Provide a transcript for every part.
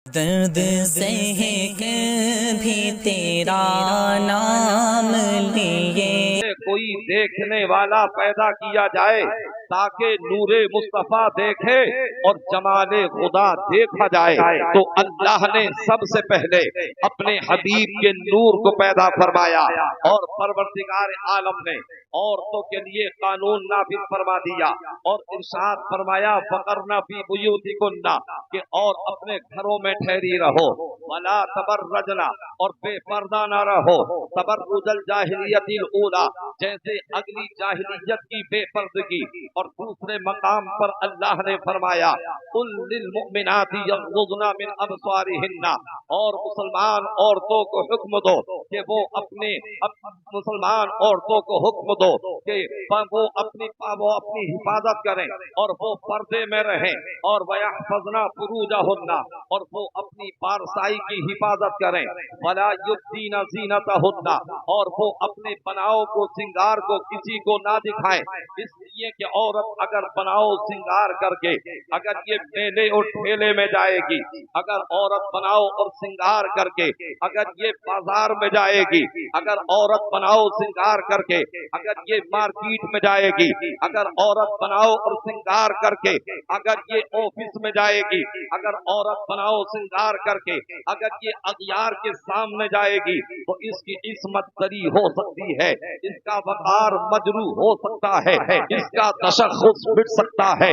درد سہ کر بھی تیرا نام لیے کوئی دیکھنے والا پیدا کیا جائے تاکہ نور مصطفیٰ دیکھے اور جمال خدا دیکھا جائے، تو اللہ نے سب سے پہلے اپنے حبیب کے نور کو پیدا فرمایا اور پروردگار عالم نے عورتوں کے لیے قانون نافذ فرما دیا اور ارشاد فرمایا فقرنا فی بیوتکن، کہ اور اپنے گھروں میں ٹھہری رہو، ولا تبرجنا، اور بے پردہ نہ رہو، تبرج الجاہلیت الاولی، جیسے اگلی جاہلیت کی بے پردگی۔ اور دوسرے مقام پر اللہ نے فرمایا قل للمؤمنات یغضضن من ابصارہن، اور مسلمان عورتوں کو حکم دو کہ وہ اپنے مسلمان عورتوں کو حکم دو کہ وہ اپنی حفاظت کریں اور وہ پردے میں رہیں، اور وَيَحْفَظْنَ فُرُوجَهُنَّ، اور وہ اپنی پارسائی کی حفاظت کریں، وَلَا يُبْدِينَ زِينَتَهُنَّ، اور وہ اپنے بناؤ کو سنگار کو کسی کو نہ دکھائیں، اس لیے کہ عورت اگر بناؤ سنگار کر کے اگر یہ میلے اور ٹھیلے میں جائے گی، اگر عورت بناؤ اور سنگار کر کے اگر یہ بازار میں جائے گی، اگر عورت بناؤ سنگار کر کے اگر یہ مارکیٹ میں جائے گی، اگر عورت بناؤ اور سنگار کر کے اگر یہ آفس میں جائے گی، اگر عورت بناؤ سنگار کر کے اگر یہ اغیار کے سامنے جائے گی، تو اس کی عصمت دری ہو سکتی ہے، اس کا وقار مجروح ہو سکتا ہے، اس کا تشخص مٹ سکتا ہے،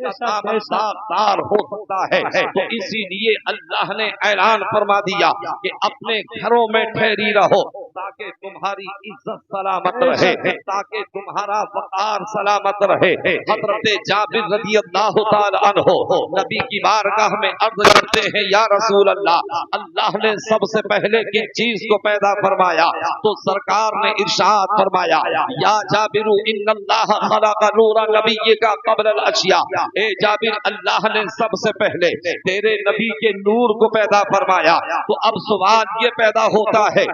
اس کا دار ہو سکتا ہے۔ تو اسی لیے اللہ نے اعلان فرما دیا کہ اپنے گھروں میں ٹھہری رہو تاکہ تمہاری عزت سلامت رہے، تاکہ تمہارا وقار سلامت رہے۔ حضرت جابر رضی اللہ تعالی عنہ نبی کی بارگاہ میں عرض کرتے ہیں یا رسول اللہ، اللہ نے سب سے پہلے کس چیز کو پیدا فرمایا؟ تو سرکار نے ارشاد فرمایا یا جابر ان اللہ خلق نور نبی کا قبل الاشیاء، اے جابر اللہ نے سب سے پہلے تیرے نبی کے نور کو پیدا فرمایا۔ تو اب سوال یہ پیدا ہوتا ہے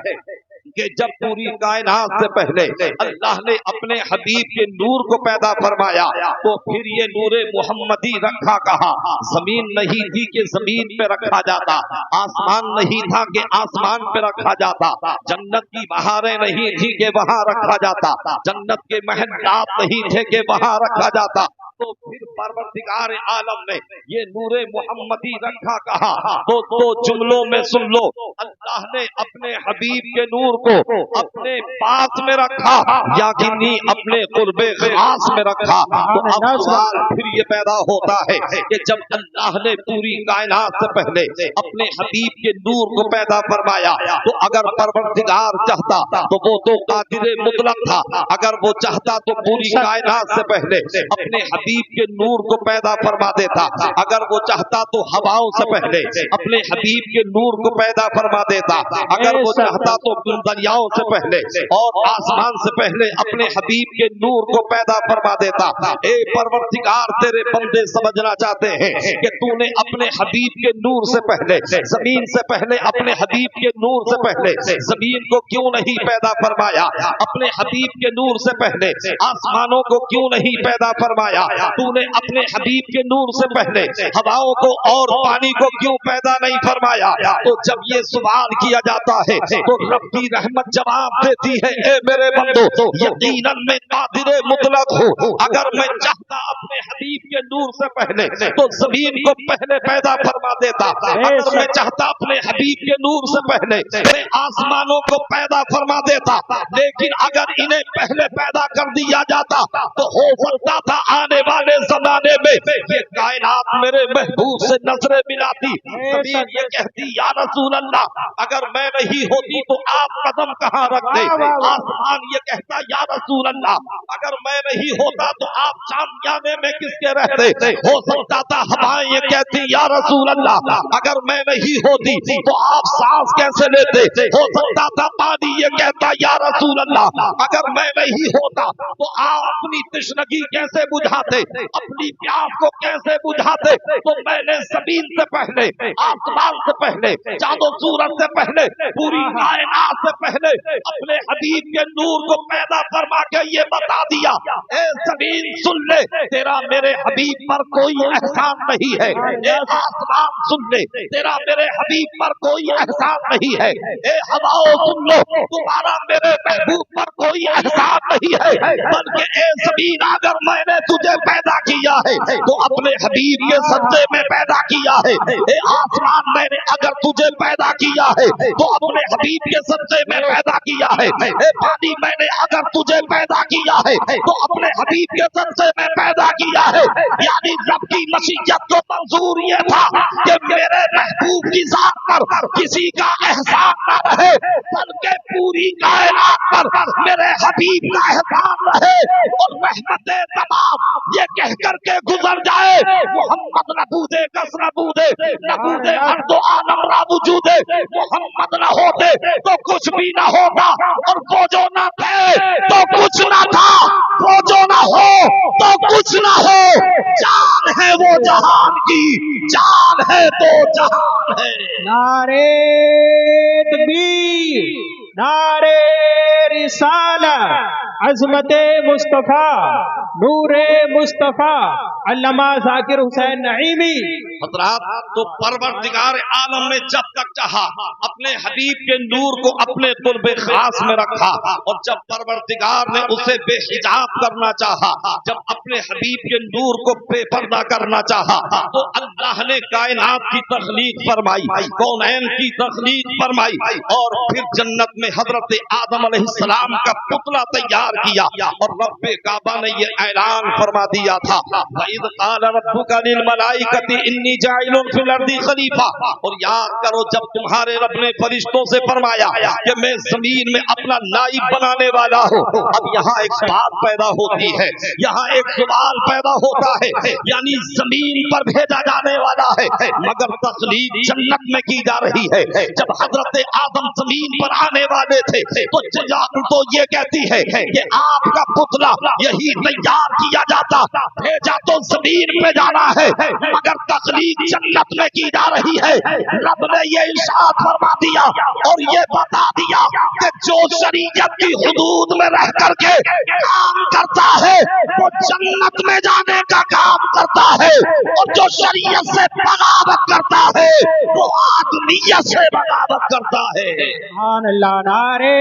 کہ جب پوری کائنات سے پہلے اللہ نے اپنے حبیب کے نور کو پیدا فرمایا تو پھر یہ نور محمدی رکھا کہاں؟ زمین نہیں تھی کہ زمین پہ رکھا جاتا، آسمان نہیں تھا کہ آسمان پہ رکھا جاتا، جنت کی بہاریں نہیں تھی کہ وہاں رکھا جاتا، جنت کے محلات نہیں تھے کہ وہاں رکھا جاتا، تو پھر پروردگار عالم نے یہ نور محمدی رکھا کہاں؟ تو دو جملوں میں سن لو، اللہ نے اپنے حبیب کے نور کو اپنے پاس میں رکھا یا کنی اپنے قرب خاص میں رکھا۔ تو اب سوال پھر یہ پیدا ہوتا ہے کہ جب اللہ نے پوری کائنات سے پہلے اپنے حبیب کے نور کو پیدا فرمایا تو اگر پروردگار چاہتا تو وہ تو قادر مطلق تھا، اگر وہ چاہتا تو پوری کائنات سے پہلے اپنے حبیب کے نور کو پیدا فرما دیتا، اگر وہ چاہتا تو ہواؤں سے پہلے اپنے حبیب کے نور کو پیدا فرما دیتا، اگر وہ چاہتا تو دریاؤں سے پہلے اور آسمان سے پہلے اپنے حبیب کے نور کو پیدا فرما دیتا۔ اے پروردگار تیرے بندے سمجھنا چاہتے ہیں کہ تو نے اپنے حبیب کے نور سے پہلے زمین سے پہلے اپنے حبیب کے نور سے پہلے زمین کو کیوں نہیں پیدا فرمایا؟ اپنے حبیب کے نور سے پہلے آسمانوں کو کیوں نہیں پیدا فرمایا؟ تو نے اپنے حبیب کے نور سے پہلے ہواؤں کو اور پانی کو کیوں پیدا نہیں فرمایا؟ تو جب یہ سوال کیا جاتا ہے تو رب کی رحمت جواب دیتی ہے اے میرے بندو یقیناً میں قادر مطلق ہوں، اگر میں چاہتا اپنے حبیب کے نور سے پہلے تو زمین کو پہلے پیدا فرما دیتا، اگر میں چاہتا اپنے حبیب کے نور سے پہلے میں آسمانوں کو پیدا فرما دیتا، لیکن اگر انہیں پہلے پیدا کر دیا جاتا تو ہو سکتا تھا آنے والے زمانے میں یہ کائنات میرے محبوب سے نظریں ملاتی، زمین یہ کہتی یا رسول اللہ اگر میں نہیں ہوتی تو آپ قدم کہاں رکھتے، آسمان یہ کہتا یا رسول اللہ اگر میں نہیں ہوتا تو آپ چاندیانے میں کس کے رہتے، ہو سکتا تھا ہوائیں یہ کہتی یا رسول اللہ اگر میں نہیں ہوتی تو آپ سانس کیسے لیتے، ہو سکتا تھا پانی یہ کہتا یا رسول اللہ اگر میں نہیں ہوتا تو آپ اپنی تشنگی کیسے بجھاتے، थे, अपनी प्यास को कैसे बुझाते, तो मैंने जमीन से पहले, आसमान से पहले, चांदो सूरज से पहले, पूरी कायनात से पहले अपने हबीब के नूर को पैदा फरमा के ये बता दिया, ए जमीन सुन ले, तेरा मेरे हबीब पर कोई एहसान नहीं है। ए आसमान सुन ले, तेरा मेरे हबीब पर कोई एहसान नहीं है। ए हवाओं सुन लो, तुम्हारा मेरे महबूब पर कोई एहसान नहीं है। बल्कि ए जमीन, अगर मैंने तुझे पैदा किया है तो अपने हबीब के सज्जे में पैदा किया है। ए आसमान, मैंने अगर तुझे पैदा किया है तो अपने हबीब के सज्जे में पैदा किया है। ए पानी, मैंने अगर तुझे पैदा किया है तो अपने हबीब के सज्जे में पैदा किया है। यानी रब की मशीयत को मंजूर ये था कि मेरे महबूब की जात पर किसी का एहसान न रहे, बल्कि पूरी कायनात पर मेरे हबीब का एहसान रहे। और रहमतें तमाम ये कह करके गुजर जाए, मोहम्मद नबूदे कस नबूदे नबूदे अर्दो आलम रा वजूदे, मोहम्मद न होते तो कुछ भी न होता, और वो जो न थे तो कुछ न था, वो जो न हो तो कुछ न हो। जान है वो जहान की, जान है तो जहान है। नारे तकबीर, नारे रिसालत, अज़मते मुस्तफा, नूरे मुस्तफा, अल्लामा जाकिर हुसैन नईमी। हज़रात, तो परवरदिगार आलम ने जब तक चाहा अपने हबीब के नूर को अपने कुर्बे खास में रखा, और जब परवरदिगार ने उसे बेहिजाब करना चाहा, जब अपने हबीब के नूर को बेपर्दा करना चाहा, तो अल्लाह ने कायनात की तख्लीक फरमाई, कौनैन की तख्लीक फरमाई, और फिर जन्नत में हजरत आदम अलैहिस्सलाम का पुतला तैयार किया। और रब्बे काबा ने ये ऐलान फरमा दिया था, वइज़ क़ाल रब्बुका लिल मलाइकति इन्नी जाइलुन फिल अर्दि खलीफा। और याद करो, जब तुम्हारे रब ने फरिश्तों से फरमाया कि मैं जमीन में अपना नाइब बनाने वाला हूँ। अब यहाँ एक बात पैदा होती है, यहाँ एक सवाल पैदा होता है, यानी जमीन पर भेजा जाने वाला है, मगर तख्लीक जन्नत में की जा रही है। जब हजरत आदम जमीन पर आने वाले थे तो ये कहती है कि आपका पुतला यही तैयार किया जाता, भेजा तो जमीन पे जाना है, मगर तख्लीक जन्नत में की जा रही है। रब ने ये इरशाद फरमा दिया और ये बता दिया कि जो शरीयत की हुदूद में रह करके काम करता है वो जन्नत में जाने का काम करता है, और जो शरीयत से बगावत करता है वो आदमियत से बगावत करता है। सुभान अल्लाह। नारे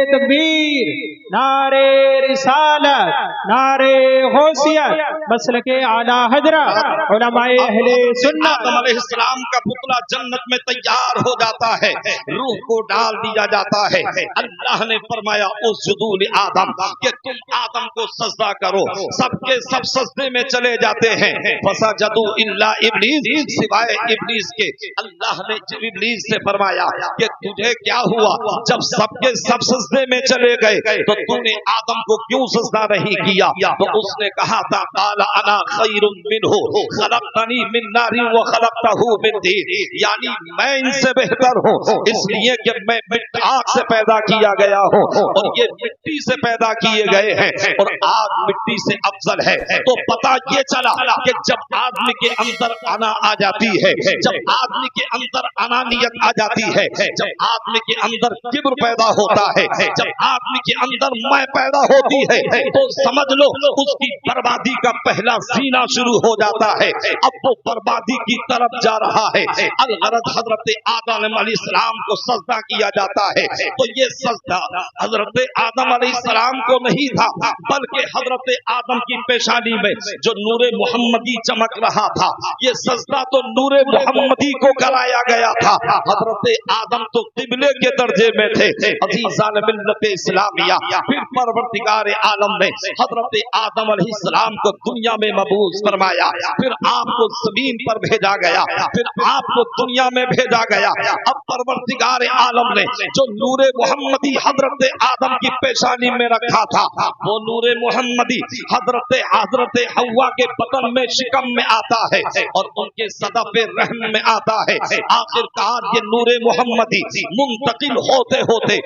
तकबीर, नारे रिसालत, नारे गौसियत, मसलके आला हजरत, उलमाए अहले सुन्नत। आदम अलैहिस्सलाम का पुतला जन्नत में तैयार हो जाता है, रूह को डाल दिया जाता है। अल्लाह ने फरमाया उसजुदू लि आदम, कि तुम आदम को सजदा करो। सबके सब सजदे में चले जाते हैं। फसजदू इल्ला इब्लीस, सिवाय इब्लीस के। अल्लाह ने इब्लीस से फरमाया कि तुझे क्या हुआ, जब सबके सब सजदे में चले गए तो तूने आदम को क्यों सजदा नहीं किया? तो उसने कहा था, काला अना खैरुम मिन्हु खलक़तनी मिन नारिन व खलक़तहु मिन तीन, यानी मैं इनसे बेहतर हूँ, इसलिए कि मैं आग से पैदा किया गया हूँ और ये मिट्टी से पैदा किए गए हैं, और आग मिट्टी से अफजल है। तो पता ये चला कि जब आदमी के अंदर अना आ जाती है, जब आदमी के अंदर अनानियत आ जाती है, जब आदमी के अंदर किब्र पैदा होता है, जब आदमी के अंदर मैं पैदा होती है, तो समझ लो उसकी बर्बादी का पहला सीना शुरू हो जाता है। अब वो बर्बादी की तरफ जा रहा है। अलगरज हजरत आदम अलैहिस्सलाम को सजदा किया जाता है, तो ये सजदा हजरत आदम अलैहिस्सलाम को नहीं था, बल्कि हजरत आदम की पेशानी में जो नूरे मुहम्मदी चमक रहा था, ये सजदा तो नूरे मुहम्मदी को कराया गया था। हजरत आदम तो किबले के दर्जे में थे। अज़ीज़ान मिल्लत इस्लामिया, फिर परवरदिगार आलम ने हजरत आदम अलैहिस्सलाम को दुनिया में मबूस फरमाया, फिर आपको जमीन पर भेजा गया, फिर आपको दुनिया में भेजा गया। अब परवरदिगार आलम ने जो नूरे मुहम्मदी हजरत आदम की पेशानी में रखा था, वो नूरे मुहम्मदी हजरत हव्वा के बतन में शिकम में आता है और उनके सदफ़े रहम में आता है। आखिरकार ये नूरे मुहम्मदी मुंतकिल होते होते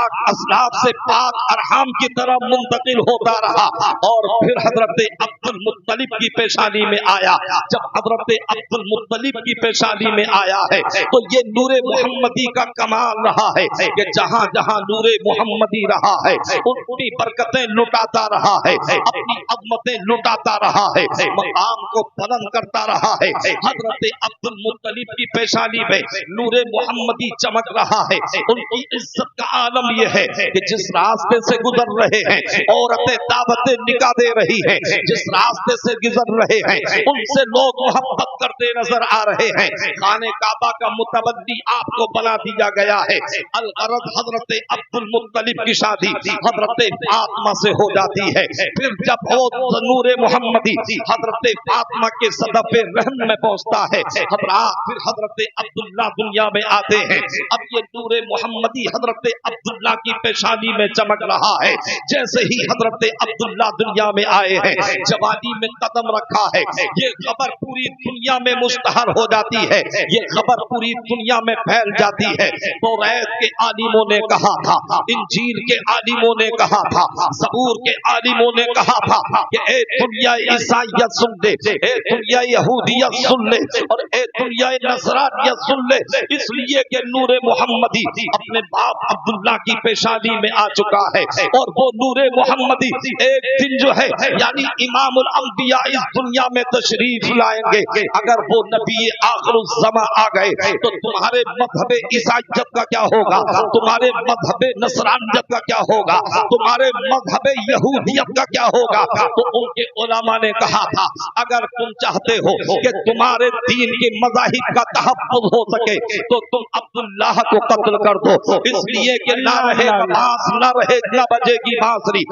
पाक असलाफ से पाक अरहाम की तरफ मुंतकिल होता रहा और फिर हजरत अब्दुल मुत्तलिब की पेशानी में आया। जब हजरत अब्दुल मुत्तलिब की पेशानी में आया है तो ये नूरे मुहम्मदी का कमाल रहा है कि जहां जहां नूरे मुहम्मदी रहा है उनकी बरकतें लुटाता रहा है, अपनी अज़मतें लुटाता रहा है, मकाम को बुलंद करता रहा है। हजरत अब्दुल मुत्तलिब की पेशानी में नूरे मुहम्मदी चमक रहा है। उनकी इज्जत का आलम यह है कि जिस रास्ते से गुजर रहे हैं औरतें दावतें निकाह दे रही हैं, जिस रास्ते से गुजर रहे हैं उनसे लोग मोहब्बत करते नजर आ रहे हैं। खाने काबा का मुतवल्ली आपको बना दिया गया है। अल-गरज हजरत अब्दुल मुत्तलिब की शादी हजरत फातिमा से हो जाती है। फिर जब वो नूरे मुहम्मदी हजरत फातिमा के सदफ़े रहम में पहुंचता है, फिर हजरत अब्दुल्ला दुनिया में आते हैं। अब ये नूरे मुहम्मदी हजरत अब्दुल्ला की पेशानी में चमक रहा है। जैसे ही हजरत अब्दुल्ला दुनिया में आए हैं, जवानी में कदम रखा है, ये खबर पूरी दुनिया में मुश्तहर हो जाती है, ये खबर पूरी दुनिया में फैल जाती है। तो रैत के आलिमों ने कहा था, इंजील के आलिमों ने कहा था, ज़बूर के आलिमों ने कहा था कि ए दुनिया ईसाईयत सुन ले, ए दुनिया यहूदियत सुन ले और ए दुनिया नसरानियत सुन ले, इसलिए कि नूरे मुहम्मदी अपने बाप अब्दुल्ला की पेशानी में आ चुका है। और वो नूरे मुहम्मदी एक दिन जो है यानी इमामुल अंबिया इस दुनिया में तशरीफ लाएंगे। अगर वो नबी आखिरुज़ ज़मा आ गए तो तुम्हारे मज़हब ईसाईयत का क्या होगा, तुम्हारे मज़हब नसरानियत का क्या होगा, तुम्हारे मज़हब यहूदियत का क्या होगा। तो उनके उलमा ने कहा था अगर तुम चाहते हो कि तुम्हारे दीन के मज़ाहिब का तहफ़्फ़ुज़ हो सके तो तुम अब्दुल्लाह को कत्ल कर दो, इसलिए कि ना रहे नमाज, ना रहे न बजेगी बांसुरी।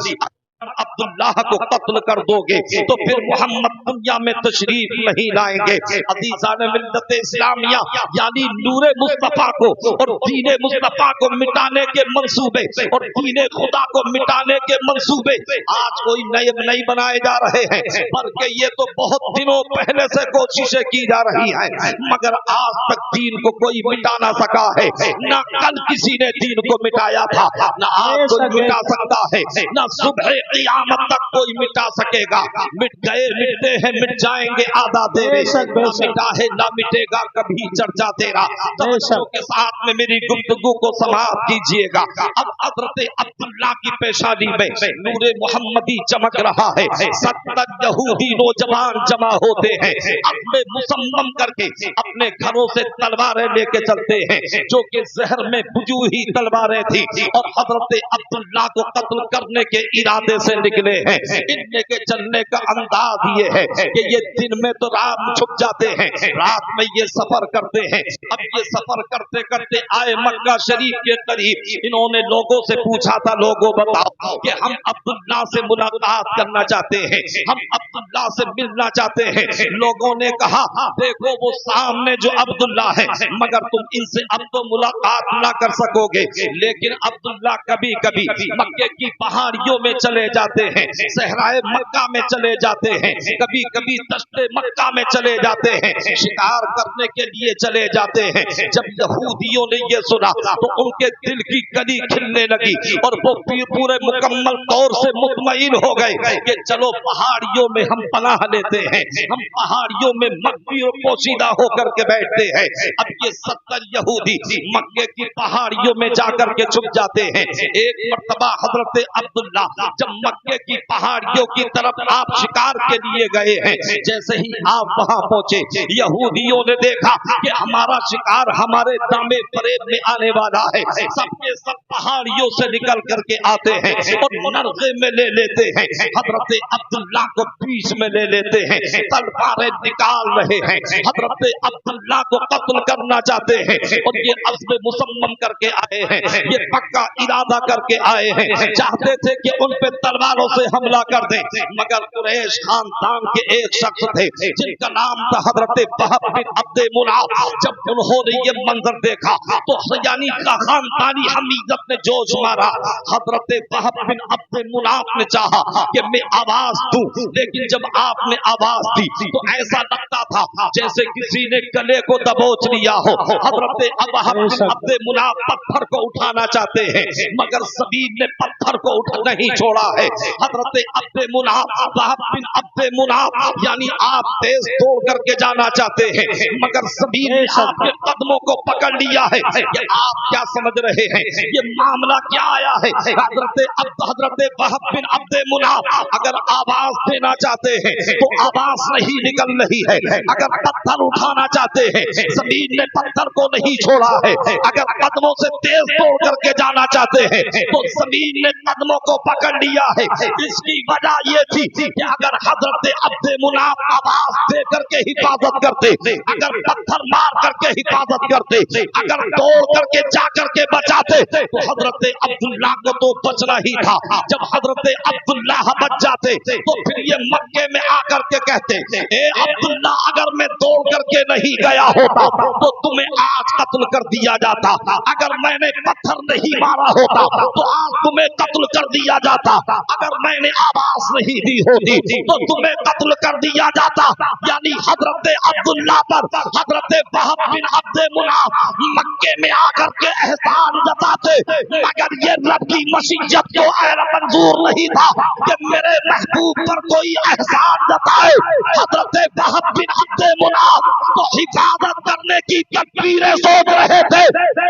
अब्दुल्लाह को कत्ल कर दोगे तो फिर मोहम्मद दुनिया में तशरीफ नहीं लाएंगे। अज़ीज़ान मिल्लत इस्लामिया यानी नूरे मुस्तफा को और दीने मुस्तफा को मिटाने के मंसूबे और दीने खुदा को मिटाने के मंसूबे आज कोई नए नए बनाए जा रहे हैं, बल्कि ये तो बहुत दिनों पहले से कोशिशें की जा रही हैं, मगर आज तक दीन को कोई मिटा ना सका है। ना कल किसी ने दीन को मिटाया था, ना आज कोई मिटा सकता है, ना सुबह क़यामत तक कोई मिटा सकेगा। मिट गए मिटते हैं, मिट जाएंगे आधा तेरे, ना मिटा है ना मिटेगा कभी चर्चा तेरा। तवज्जो के साथ में मेरी गुफ्तगू को समाप्त कीजिएगा। अब हज़रत अब्दुल्ला की पेशानी में नूरे मुहम्मदी चमक रहा है। 70 यहूदी नौजवान जमा होते हैं, अपने मुसम्मम करके अपने घरों से तलवारें लेके चलते हैं जो कि जहर में बुझी हुई तलवारें थी और हज़रत अब्दुल्ला को कत्ल करने के इरादे से निकले हैं। इनके के चलने का अंदाज ये है कि ये दिन में तो रात छुप जाते हैं, रात में ये सफर करते हैं। अब ये सफर करते करते आए मक्का शरीफ के करीब। इन्होंने लोगों से पूछा था, लोगों बताओ कि हम अब्दुल्ला से मुलाकात करना चाहते हैं, हम अब्दुल्ला से मिलना चाहते हैं। लोगों ने कहा देखो वो सामने जो अब्दुल्ला है, मगर तुम इनसे अब तो मुलाकात ना कर सकोगे। लेकिन अब्दुल्ला कभी कभी मक्के की पहाड़ियों में चले जाते हैं, सहराए मक्का में चले जाते हैं, कभी कभी दश्ते मक्का में चले जाते हैं, शिकार करने के लिए चले जाते हैं। जब यहूदियों ने ये सुना तो उनके दिल की कली खिलने लगी और वो पूरे मुकम्मल तौर से मुतमईन हो गए कि चलो पहाड़ियों में हम पनाह लेते हैं, हम पहाड़ियों में मक्की और पोशीदा होकर के बैठते हैं। अब ये 70 यहूदी मक्के की पहाड़ियों में जाकर के छुप जाते हैं। एक मर्तबा हजरत अब्दुल्ला जब मक्के की पहाड़ियों की तरफ आप शिकार के लिए गए हैं, जैसे ही आप वहां पहुंचे यहूदियों ने देखा कि हमारा शिकार हमारे दामे फरेब में आने वाला है। सबके सब पहाड़ियों से निकल करके आते हैं और नरगे में ले लेते हैं, हजरत अब्दुल्ला को बीच में ले लेते हैं, तलवारें निकाल रहे हैं, हजरत अब्दुल्ला को कत्ल करना चाहते हैं। और ये अज़्म मुसम्मम करके आए हैं, ये पक्का इरादा करके आए हैं, चाहते थे कि उन पे तलवारों से हमला कर दे। मगर कुरैश खानदान के एक शख्स थे जिनका नाम था हजरत वहब बिन अब्द मुनाफ। जब उन्होंने ये मंजर देखा तो यानी का खानदानी हमीदत ने जोश मारा। हजरत वहब बिन अब्द मुनाफ ने चाहा कि मैं आवाज दूं, लेकिन जब आपने आवाज दी तो ऐसा लगता था जैसे किसी ने गले को दबोच लिया हो। हजरत वहब बिन अब्द मुनाफ पत्थर को उठाना चाहते हैं मगर सबील ने पत्थर को उठा नहीं छोड़ा है। हजरत अब्द मुनाफ वहब बिन अब्द मुनाफ यानी आप तेज तोड़ करके जाना चाहते हैं मगर सबील ने आपके कदमों को पकड़ लिया है। ये आप क्या समझ रहे हैं, ये मामला क्या आया है? हजरत वहब बिन अब्द मुनाफ अगर आवाज देना चाहते हैं तो आवाज नहीं निकल रही है। अगर पत्थर उठाना चाहते हैं जमीन ने पत्थर को नहीं छोड़ा है। अगर कदमों से तेज तोड़ करके जाना चाहते हैं तो जमीन ने कदमों को पकड़ लिया है। इसकी वजह ये थी कि अगर हजरत अब्द मुनाफ आवाज दे करके हिफाजत करते, अगर पत्थर मार करके हिफाजत करते, अगर दौड़ करके जा करके बचाते तो हजरत अब्दुल्लाह को तो बचना ही था। जब हजरत अब्दुल्लाह बच जाते तो फिर ये मक्के में आकर के कहते, ए अब्दुल्लाह अगर मैं दौड़ करके नहीं गया होता तो तुम्हें आज कत्ल कर दिया जाता। अगर मैंने पत्थर नहीं मारा होता तो आज तुम्हें कत्ल कर दिया जाता। अगर मैंने आवाज नहीं दी होती तो तुम्हें कत्ल कर दिया जाता। यानी हजरत अब्दुल्लाह पर हजरत वहब बिन अब्द मुनाफ मक्के में आकर के एहसान जताते मगर ये रब की मशीयत को मंजूर नहीं था कि मेरे महबूब पर कोई एहसान जताए। हजरत वहब बिन अब्द मुनाफ तो हिफाजत करने की तकबीरें सोच रहे थे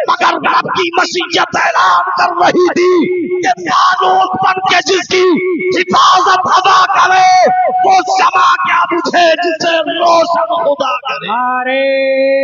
मगर रब की मशीयत ऐलान कर रही थी कि मानूस बन के जिसकी हिफाजत अदा करे वो शमा क्या बुझे जिसे रोशन खुदा करे। नारे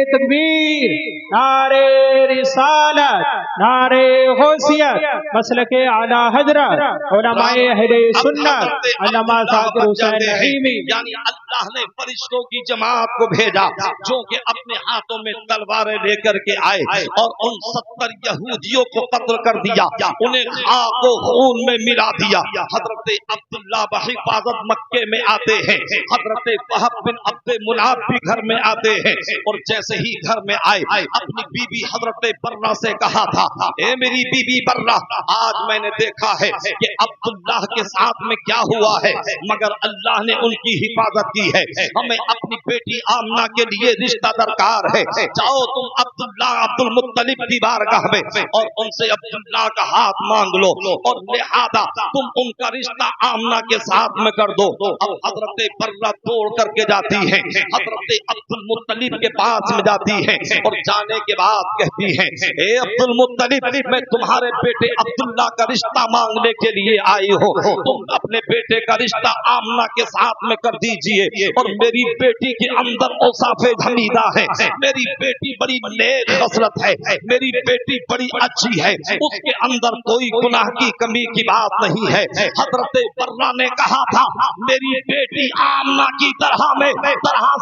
तकबीर, नारे रिसालत, नारे गौसियत, मसलके आला हजरत, उलमाए अहले सुन्नत, अल्लामा ज़ाकिर हुसैन रहीमी। यानी अल्लाह ने फरिश्तों की जमात को भेजा जो कि अपने हाथों में तलवारें लेकर के आए और उन 70 यहूदियों को कत्ल कर दिया, उन्हें खाक को खून में मिला दिया। हजरत अब्दुल्लाह बहिफाजत मक्के में आते हैं, हजरत वहब बिन अब्द मुनाफ भी घर में आते हैं और जैसे ही घर में आए अपनी बीबी हजरत बर्रा से कहा था, ए मेरी बीबी बर्रा, आज मैंने देखा है कि अब्दुल्लाह के साथ में क्या हुआ है मगर अल्लाह ने उनकी हिफाजत की है। हमें अपनी बेटी आमना के लिए रिश्ता दरकार है। जाओ तुम अब्दुल मुत्तलिब की बारगाह में और उनसे अब्दुल्लाह का हाथ मांग लो और लिहाजा तुम उनका रिश्ता आमना के साथ में कर दो। अब हजरत बर्रा तोड़ करके जाती है, हजरत अब्दुल मुत्तलिब के पास में जाती है और जाने के बाद कहती है, ए अब्दुल मुत्तलिब, मैं तुम्हारे बेटे अब्दुल्लाह का रिश्ता मांगने के लिए आई हो, तुम अपने बेटे का रिश्ता आमना के साथ में कर दीजिए। और मेरी बेटी के अंदर औसाफे हमीदा है, मेरी बेटी बड़ी नेक खसलत है, मेरी बेटी बड़ी अच्छी है, उसके अंदर कोई गुनाह की कमी की बात नहीं है। हजरत बर्रा ने कहा था, मेरी बेटी आमना की तरह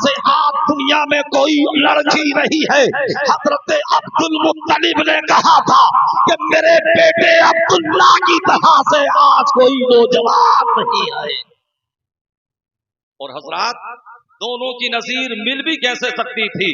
से आज दुनिया में कोई लड़की नहीं है। हजरत अब्दुल मुत्तलिब ने कहा था कि मेरे बेटे अब्दुल्लाह की तरह से आज कोई नौजवान नहीं है। और हजरात दोनों की नजीर मिल भी कैसे सकती थी,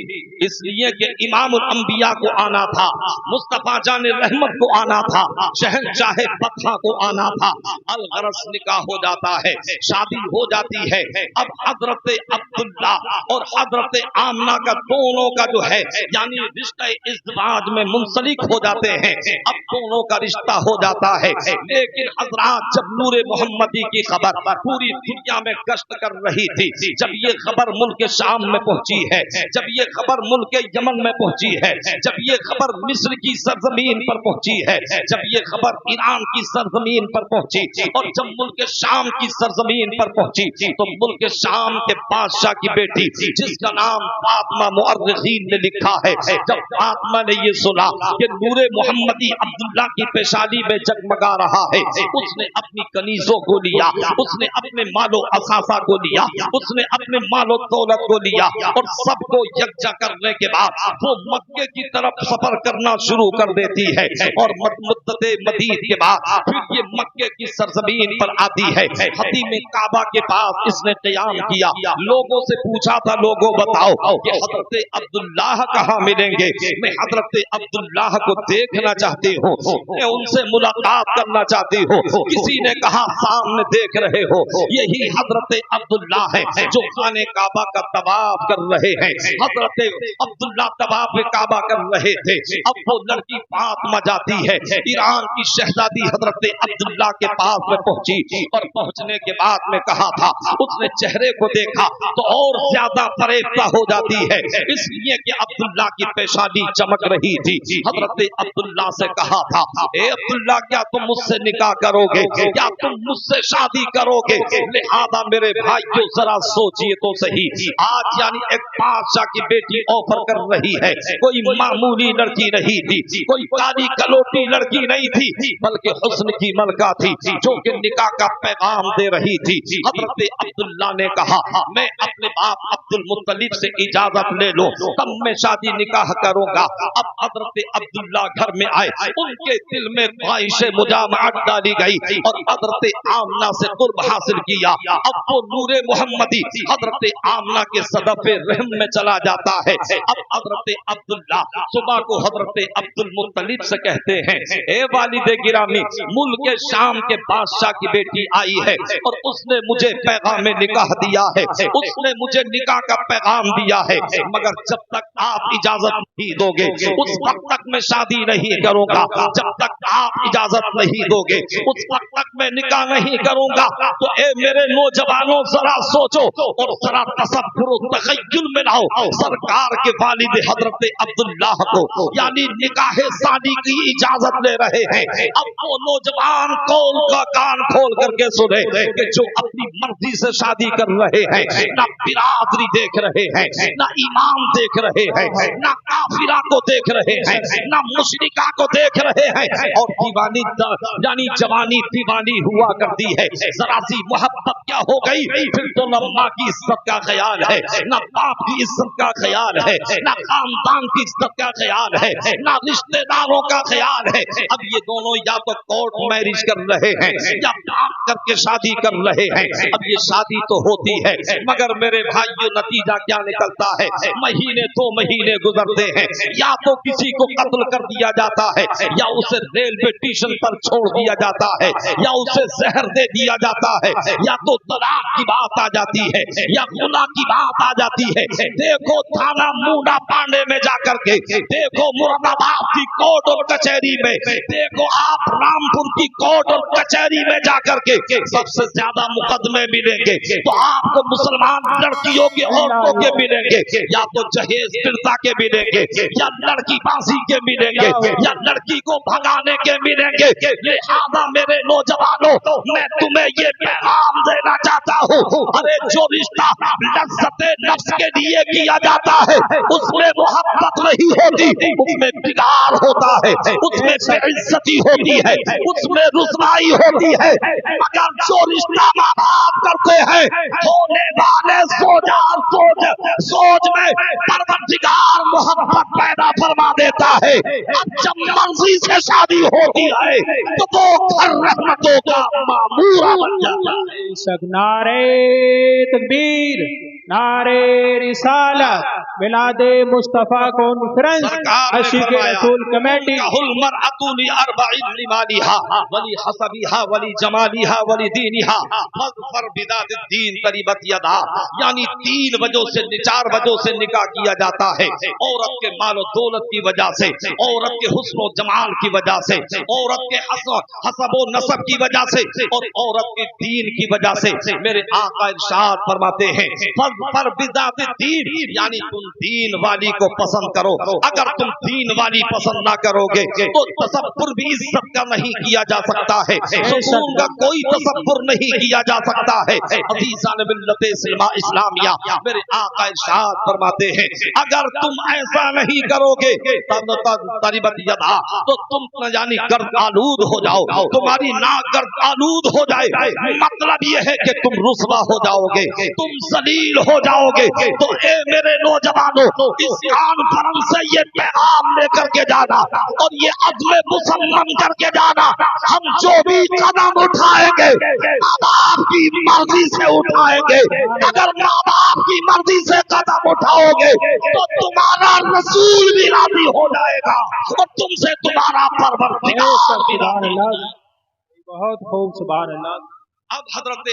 इसलिए कि इमामुल अंबिया को आना था, मुस्तफा जाने रहमत को आना था, शहंशाह बदखा को आना था। अलगरस निकाह हो जाता है, शादी हो जाती है। अब हजरत अब्दुल्ला और हजरत आमना का दोनों का जो है यानी रिश्ता इज़्दिवाज में मुंसलिक हो जाते हैं। अब दोनों का रिश्ता हो जाता है। लेकिन हजरात जब नूरे मोहम्मदी की खबर पूरी दुनिया में गश्त कर रही थी, जब ये खबर मुल्क शाम में पहुंची है, जब ये खबर मुल्क यमन में पहुंची है, जब ये खबर मिस्र की सरजमीन पर पहुंची है, जब ये खबर ईरान की सरजमीन पर पहुंची और जब मुल्क शाम की सरजमीन पर पहुंची तो मुल्क शाम के बादशाह की बेटी जिसका नाम फातिमा मुअर्रिखीन ने लिखा है, जब फातिमा ने ये सुना कि नूरे मोहम्मदी अब्दुल्ला की पेशानी में जगमगा रहा है, उसने अपनी कनीजों को लिया, उसने अपने मालो असासा को लिया, उसने अपने मालो माल और दौलत को लिया और सबको यकजा करने के बाद वो मक्के की तरफ सफर करना शुरू कर देती है और मुद्दते मदीद के बाद फिर ये मक्के की सरजमीन पर आती है। हतीम काबा के पास इसने क़याम किया, लोगों से पूछा था, लोगों बताओ कि हजरत अब्दुल्लाह कहाँ मिलेंगे, मैं हजरत अब्दुल्लाह को देखना चाहती हूँ, मैं उनसे मुलाकात करना चाहती हूँ। किसी ने कहा सामने देख रहे हो, यही हजरत अब्दुल्लाह है जो खाने काबा का तवाफ कर रहे हैं। हजरत अब्दुल्लाह तवाफ काबा कर रहे थे। अब वो लड़की फातिमा जाती है, ईरान की शहजादी हजरत अब्दुल्लाह के पास में पहुंची और पहुंचने के बाद में कहा था, उसने चेहरे को देखा तो और ज्यादा फरेफ्ता हो जाती है, इसलिए कि अब्दुल्लाह की पेशानी चमक रही थी। हजरत अब्दुल्लाह से कहा था, ए अब्दुल्लाह, क्या तुम मुझसे निकाह करोगे, क्या तुम मुझसे शादी करोगे? लिहाजा मेरे भाइयों जरा सोचिए तो सही, आज यानी एक बादशाह की बेटी ऑफर कर रही है, कोई मामूली लड़की नहीं थी, कोई काली कलोटी लड़की नहीं थी, बल्कि हुस्न की मलका थी जो कि निकाह का पैगाम दे रही थी। हजरत अब्दुल्लाह ने कहा, मैं अपने बाप अब्दुल मुत्तलिब से इजाजत ले लो, तब मैं शादी निकाह करूंगा। अब हजरत अब्दुल्लाह घर में आए, उनके दिल में ख्वाहिश मुजामअत डाली गई और हजरत आमना से कुर्ब हासिल किया। अब वो नूरे मुहम्मदी हजरत आमना के सदफे रहम में चला जाता है। अब हजरत अब्दुल्लाह सुबह को हजरत अब्दुल मुत्तलिब से कहते हैं, ए वालिद गिरामी, मुल्क शाम के बादशाह की बेटी आई है और उसने मुझे पैगाम निकाह दिया है, उसने मुझे निकाह का पैगाम दिया है, मगर जब तक आप इजाजत नहीं दोगे उस वक्त तक मैं शादी नहीं करूंगा, जब तक आप इजाजत नहीं दोगे उस वक्त तक मैं निकाह नहीं करूंगा। तो ए मेरे नौजवानों, जरा सोचो और जरा तसव्वुर तखय्युल में लाओ, सरकार के वालिद हजरत अब्दुल्लाह को यानी निकाह शादी की इजाजत ले रहे हैं। अब वो नौजवान कौन का कान खोल करके सुने कि जो अपनी मर्जी से शादी कर रहे हैं, ना बिरादरी देख रहे हैं, ना इमाम देख रहे हैं, ना काफिरा को देख रहे हैं, ना मुशरिका को देख रहे हैं, और दीवानी यानी जवानी दीवानी हुआ करती है, जरा सी मोहब्बत क्या हो गई, फिर तो न माँ की इज्जत का ख्याल है, न बाप की इज्जत का ख्याल है, न खानदान की इज्जत का ख्याल है, न रिश्तेदारों का ख्याल है। अब ये दोनों या तो कोर्ट मैरिज कर रहे हैं या बात करके शादी कर रहे हैं। अब ये शादी तो होती है, मगर मेरे भाइयों नतीजा क्या निकलता है, महीने 2 महीने गुजरते हैं, या तो किसी को कत्ल कर दिया जाता है, या उसे रेलवे स्टेशन पर छोड़ दिया जाता है, या उसे जहर दे दिया जाता है, या तो तलाक की बात आ जाती है, या खुला की बात आ जाती है। देखो थाना मूंडा पांडे में जाकर के, देखो मुरादाबाद की कोर्ट और कचहरी में, देखो आप रामपुर की कोर्ट और कचहरी में जाकर के सबसे ज्यादा मुकदमे मिलेंगे तो आपको मुसलमान लड़कियों के, औरतों के मिलेंगे, या तो जहेज पीड़िता के मिलेंगे, या लड़की बाजी के मिलेंगे, या लड़की को भगाने के मिलेंगे। लिहाजा मेरे नौजवानों, मैं तुम्हें ये पैगाम देना चाहता हूँ, अरे जो रिश्ता लज़्ज़ते नफ्स के लिए किया जाता है उसमें मोहब्बत नहीं होती, उसमें बिगाड़ होता है, उसमें बेइज्जती होती है, उसमें रुसवाई होती है। अगर जो रिश्ता माँ बाप करते हैं, होने वाले सोच में परवरदिगार मोहब्बत पैदा फरमा देता है। अब जब मर्जी से शादी होती है तो वो घर रहमतों का मामूरा बन जाता है। नारे तकबीर, नारे रिसालत, मिलादे मुस्तफा कॉन्फ्रेंस, आशिक रसूल कमेटी। वली हसबिहा वली जमालिहा वली दीनिहा फर बिदातिद्दीन तरीबत यदा, यानी 3 वजहों से 4 वजहों से निकाह किया जाता है। औरत के माल और दौलत की वजह से, औरत के हुस्न और जमाल की वजह से, औरत के हसब और नसब की वजह से, और औरत के दीन की वजह से। मेरे आका इरशाद फरमाते हैं, फर बिदातिद्दीन, यानी तुम दीन वाली को पसंद करो। अगर तुम दीन वाली पसंद ना करोगे तो तसव्वुर भी इज्जत का नहीं किया जा सकता है, सुकून का कोई तसव्वुर नहीं किया जा सकता है। अज़ीज़ान मिल्लत इस्लामिया, मेरे आका इरशाद फरमाते हैं, अगर तुम ऐसा नहीं करोगे तब तरिबत यदा, तो तुम न जानी गर्द आलूद हो जाओ, तुम्हारी नाक गर्द आलूद हो जाए। मतलब ये है कि तुम रुसवा हो जाओगे, तुम जलील हो जाओगे। तो ए मेरे नौजवानों, इस कॉन्फ्रेंस से ये पैगाम लेकर के जाना और ये अज़्म मुसम्मम करके जाना, हम जो भी कदम उठाएंगे माँ बाप की मर्जी से उठाएंगे। अगर माँ बाप की मर्जी से कदम उठाओगे तो तुम्हारा रसूल भी राजी हो जाएगा और तुमसे तुम्हारा परवरदिगार भी राजी। बहुत खूब, सुभान अल्लाह। अब हजरत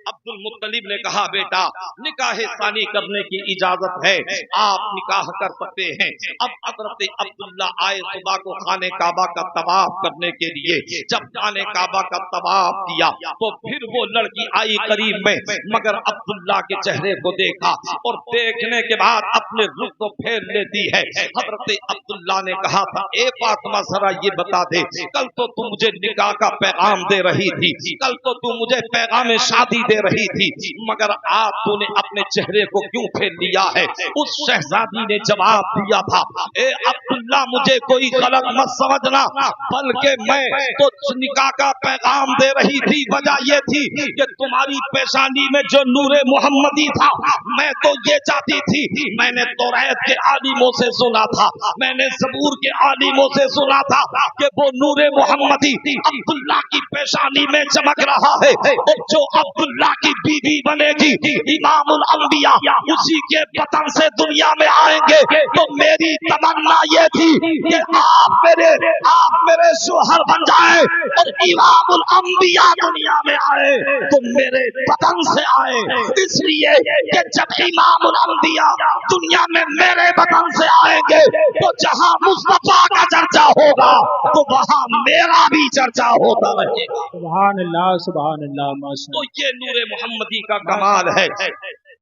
अब्दुल मुत्तलिब ने कहा, बेटा निकाह सानी करने की इजाजत है, आप निकाह कर सकते हैं। अब हजरत अब्दुल्ला आए सुबह को खाने काबा का तवाफ करने के लिए। जब खाने काबा का तवाफ किया तो फिर वो लड़की आई करीब में, मगर अब्दुल्ला के चेहरे को देखा और देखने के बाद अपने रुख को फेर लेती है। हजरत अब्दुल्ला ने कहा था, ए फातिमा जरा ये बता दे, कल तो तू मुझे निकाह का पैगाम दे रही थी, कल तो तू मुझे पैगाम शादी दे रही थी, मगर आज तूने अपने चेहरे को क्यों फेर लिया है? उस शहजादी ने जवाब दिया था, ए अब्दुल्ला मुझे कोई गलत मत समझना, बल्कि मैं तो निकाह का पैगाम दे रही थी। वजह ये थी कि तुम्हारी पेशानी में जो नूरे मोहम्मदी था, मैं तो ये चाहती थी, मैंने तौरात के आलिमों से सुना था, मैंने ज़बूर के आलिमों से सुना था कि वो नूरे मोहम्मदी अब्दुल्ला की पेशानी में चमक रहा है और जो अब्दुल्ला की बीवी बनेगी इमामुल अंबिया, उसी के बतन से दुनिया में आएंगे। तो मेरी तमन्ना ये थी कि आप मेरे शोहर बन जाए और इमामुल अंबिया दुनिया में आए तो मेरे बतन से आए, इसलिए कि जब इमामुल अंबिया दुनिया में मेरे बतन से आएंगे तो जहां मुस्तफा का चर्चा होगा तो वहां मेरा भी चर्चा होता रहेगा। सुभान अल्लाह, सुभान अल्लाह, माशाअल्लाह। तो ये नूरे मोहम्मदी का कमाल है।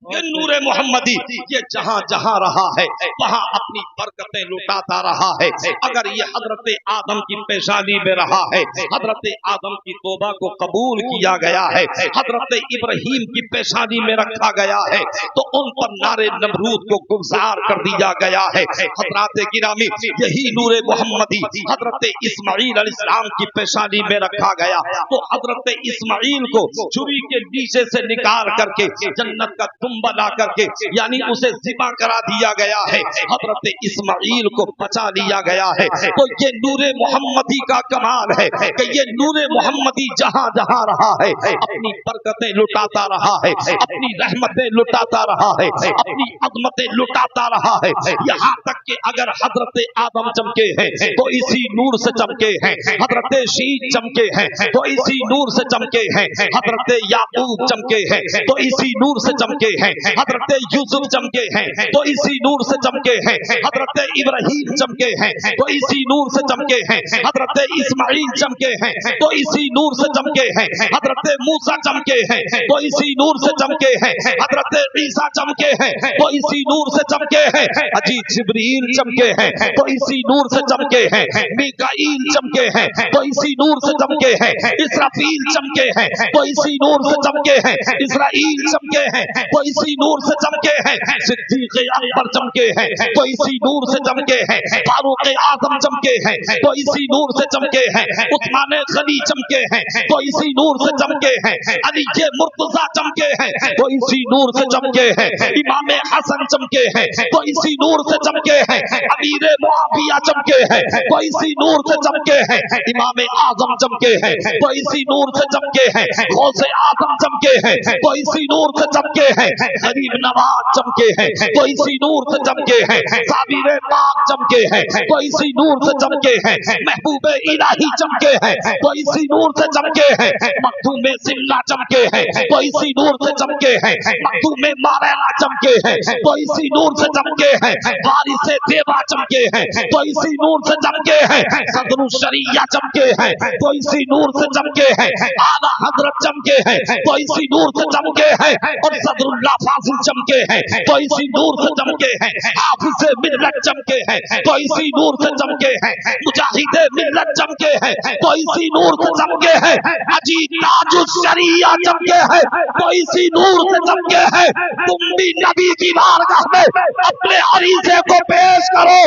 ये नूरे मोहम्मदी ये जहां जहां रहा है वहां अपनी बरकतें लुटाता रहा है। अगर ये हजरत आदम की पेशानी में रहा है, हजरत आदम की तौबा को कबूल किया गया है, हजरत इब्राहीम की पेशानी में रखा गया है, तो उन पर नारे नमरूद को गुलजार कर दिया गया है। हजरत गिरामी यही नूरे मोहम्मदी हजरत इस्माईल अलैहिस्सलाम की पेशानी में रखा गया, तो हजरत इस्माईल को छुरी के नीचे से निकाल करके जन्नत का बना करके यानी उसे ज़िबा करा दिया गया है, हजरत इस्माईल को बचा लिया गया है। तो ये नूरे मोहम्मदी का कमाल है कि ये नूरे मोहम्मदी जहां जहां रहा है अपनी बरकतें लुटाता रहा है, अपनी रहमतें लुटाता रहा है, अपनी अज़मतें लुटाता रहा है। यहाँ तक कि अगर हजरत आदम चमके हैं तो इसी नूर से चमके हैं, हजरत शीश चमके हैं तो इसी नूर से चमके हैं, हजरत याकूब चमके हैं तो इसी नूर से चमके हैं, हजरत यूसुफ चमके हैं तो इसी नूर से चमके हैं, हजरत इब्राहीम चमके हैं तो इसी नूर से चमके हैं, हजरत इस्माईल चमके हैं तो इसी नूर से चमके हैं, हजरत मूसा चमके हैं तो इसी नूर से चमके हैं, हजरत ईसा चमके हैं तो इसी नूर से चमके हैं, अजी जिब्रील चमके हैं तो इसी नूर से चमके हैं, मीकाईल चमके हैं तो इसी नूर से चमके हैं, इसराफील चमके हैं तो इसी नूर से चमके हैं, इस्राईल चमके हैं तो इसी नूर से चमके हैं, सिद्दीक़ अकबर चमके हैं तो इसी नूर से चमके हैं, फारूक आज़म चमके हैं तो इसी नूर से चमके हैं, उस्मान गनी चमके हैं तो इसी नूर से चमके हैं, अली मुर्तज़ा चमके हैं तो इसी नूर से चमके हैं, इमाम हसन चमके हैं तो इसी नूर से चमके हैं, अमीर मुआविया चमके हैं तो इसी नूर से चमके हैं, इमाम आज़म चमके हैं तो इसी नूर से चमके हैं, गौसे आज़म चमके हैं तो इसी नूर से चमके हैं, गरीब नवाज चमके हैं तो इसी नूर से चमके हैं, साबिर पाक चमके हैं तो इसी नूर से चमके हैं, महबूब इलाही चमके हैं तो इसी नूर से चमके हैं, मखदूम सिमला चमके हैं तो इसी नूर से चमके हैं, मखदूम मारेला चमके हैं तो इसी नूर से चमके हैं, वारिस देवा चमके हैं तो इसी नूर से चमके हैं, सदरुल शरिया चमके हैं तो इसी नूर से चमके हैं, आला हजरत चमके हैं तो इसी नूर से चमके हैं, और सदरुल्लाह फाजिल चमके हैं तो इसी नूर से चमके हैं, हाफिज़ मिल्लत चमके हैं तो इसी नूर से चमके हैं, मुजाहिद मिल्लत चमके हैं तो इसी नूर से चमके हैं, अजी ताजुल शरिया चमके हैं तो इसी नूर से चमके हैं। तुम भी नबी की बारगाह में अपने अरीज़े को पेश करो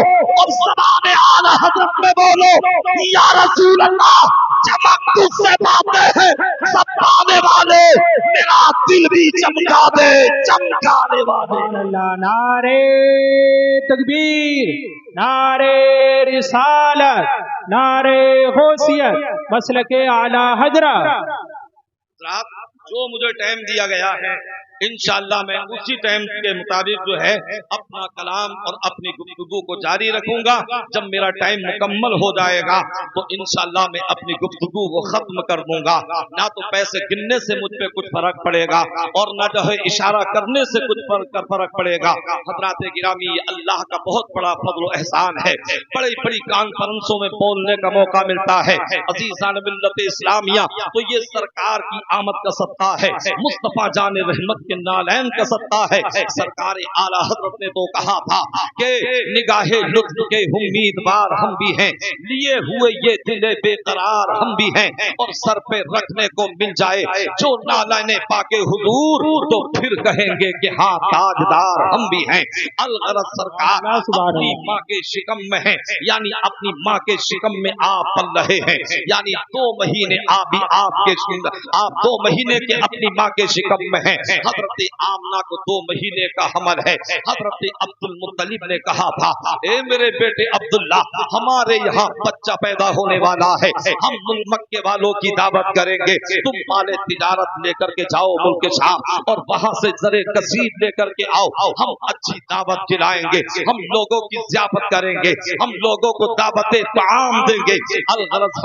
में बोलो या रसूल अल्लाह, चमक तुझसे पाते हैं सब पाने वाले, मेरा दिल भी चमका दे चमकाने वाले। अल्लाह, नारे तकबीर, नारे रिसालत, नारे गौसियत, मसलके आला हजरत। जो मुझे टाइम दिया गया है इंशाअल्लाह मैं उसी टाइम के मुताबिक जो है अपना कलाम और अपनी गुफ्तगू को जारी रखूंगा। जब मेरा टाइम मुकम्मल हो जाएगा तो इंशाअल्लाह मैं अपनी गुफ्तगू को खत्म कर दूंगा। ना तो पैसे गिनने से मुझ पे कुछ फर्क पड़ेगा और ना जो है इशारा करने से कुछ फर्क पड़ेगा। हज़रात गिरामी, अल्लाह का बहुत बड़ा फज़्ल और एहसान है, बड़ी बड़ी कॉन्फ्रेंसों में बोलने का मौका मिलता है। अज़ीज़ान मिल्लत इस्लामिया, तो ये सरकार की आमद का सत्ता है, मुस्तफ़ा जान रहमत के नालैन का सत्ता है। सरकार आला हज़रत ने तो कहा था कि निगाहे लुत्फ़ के उम्मीदवार हम भी हैं, लिए हुए ये दिले बेकरार हम भी हैं, और सर पे रखने को मिल जाए जो नालाने पाके हुजूर तो फिर कहेंगे कि हाँ ताजदार हम भी हैं। अलगरज सरकार अपनी माँ के शिकम में है, यानी अपनी माँ के शिकम में आप पल रहे हैं, यानी 2 महीने आप 2 महीने के अपनी माँ के शिकम में हैं। हजरत आमना को 2 महीने का हमल है। हजरत अब्दुल मुत्तलिब ने कहा था, ए मेरे बेटे अब्दुल्ला, हमारे यहाँ बच्चा पैदा होने वाला है, हम मुल्क मक्के वालों की दावत करेंगे, तुम माले तिजारत लेकर के जाओ मुल्क शाम और वहां से जरे कसीद लेकर के आओ, हम अच्छी दावत खिलाएंगे, हम लोगों की ज़ियाफत करेंगे, हम लोगों को दावत ताम देंगे। अलगरज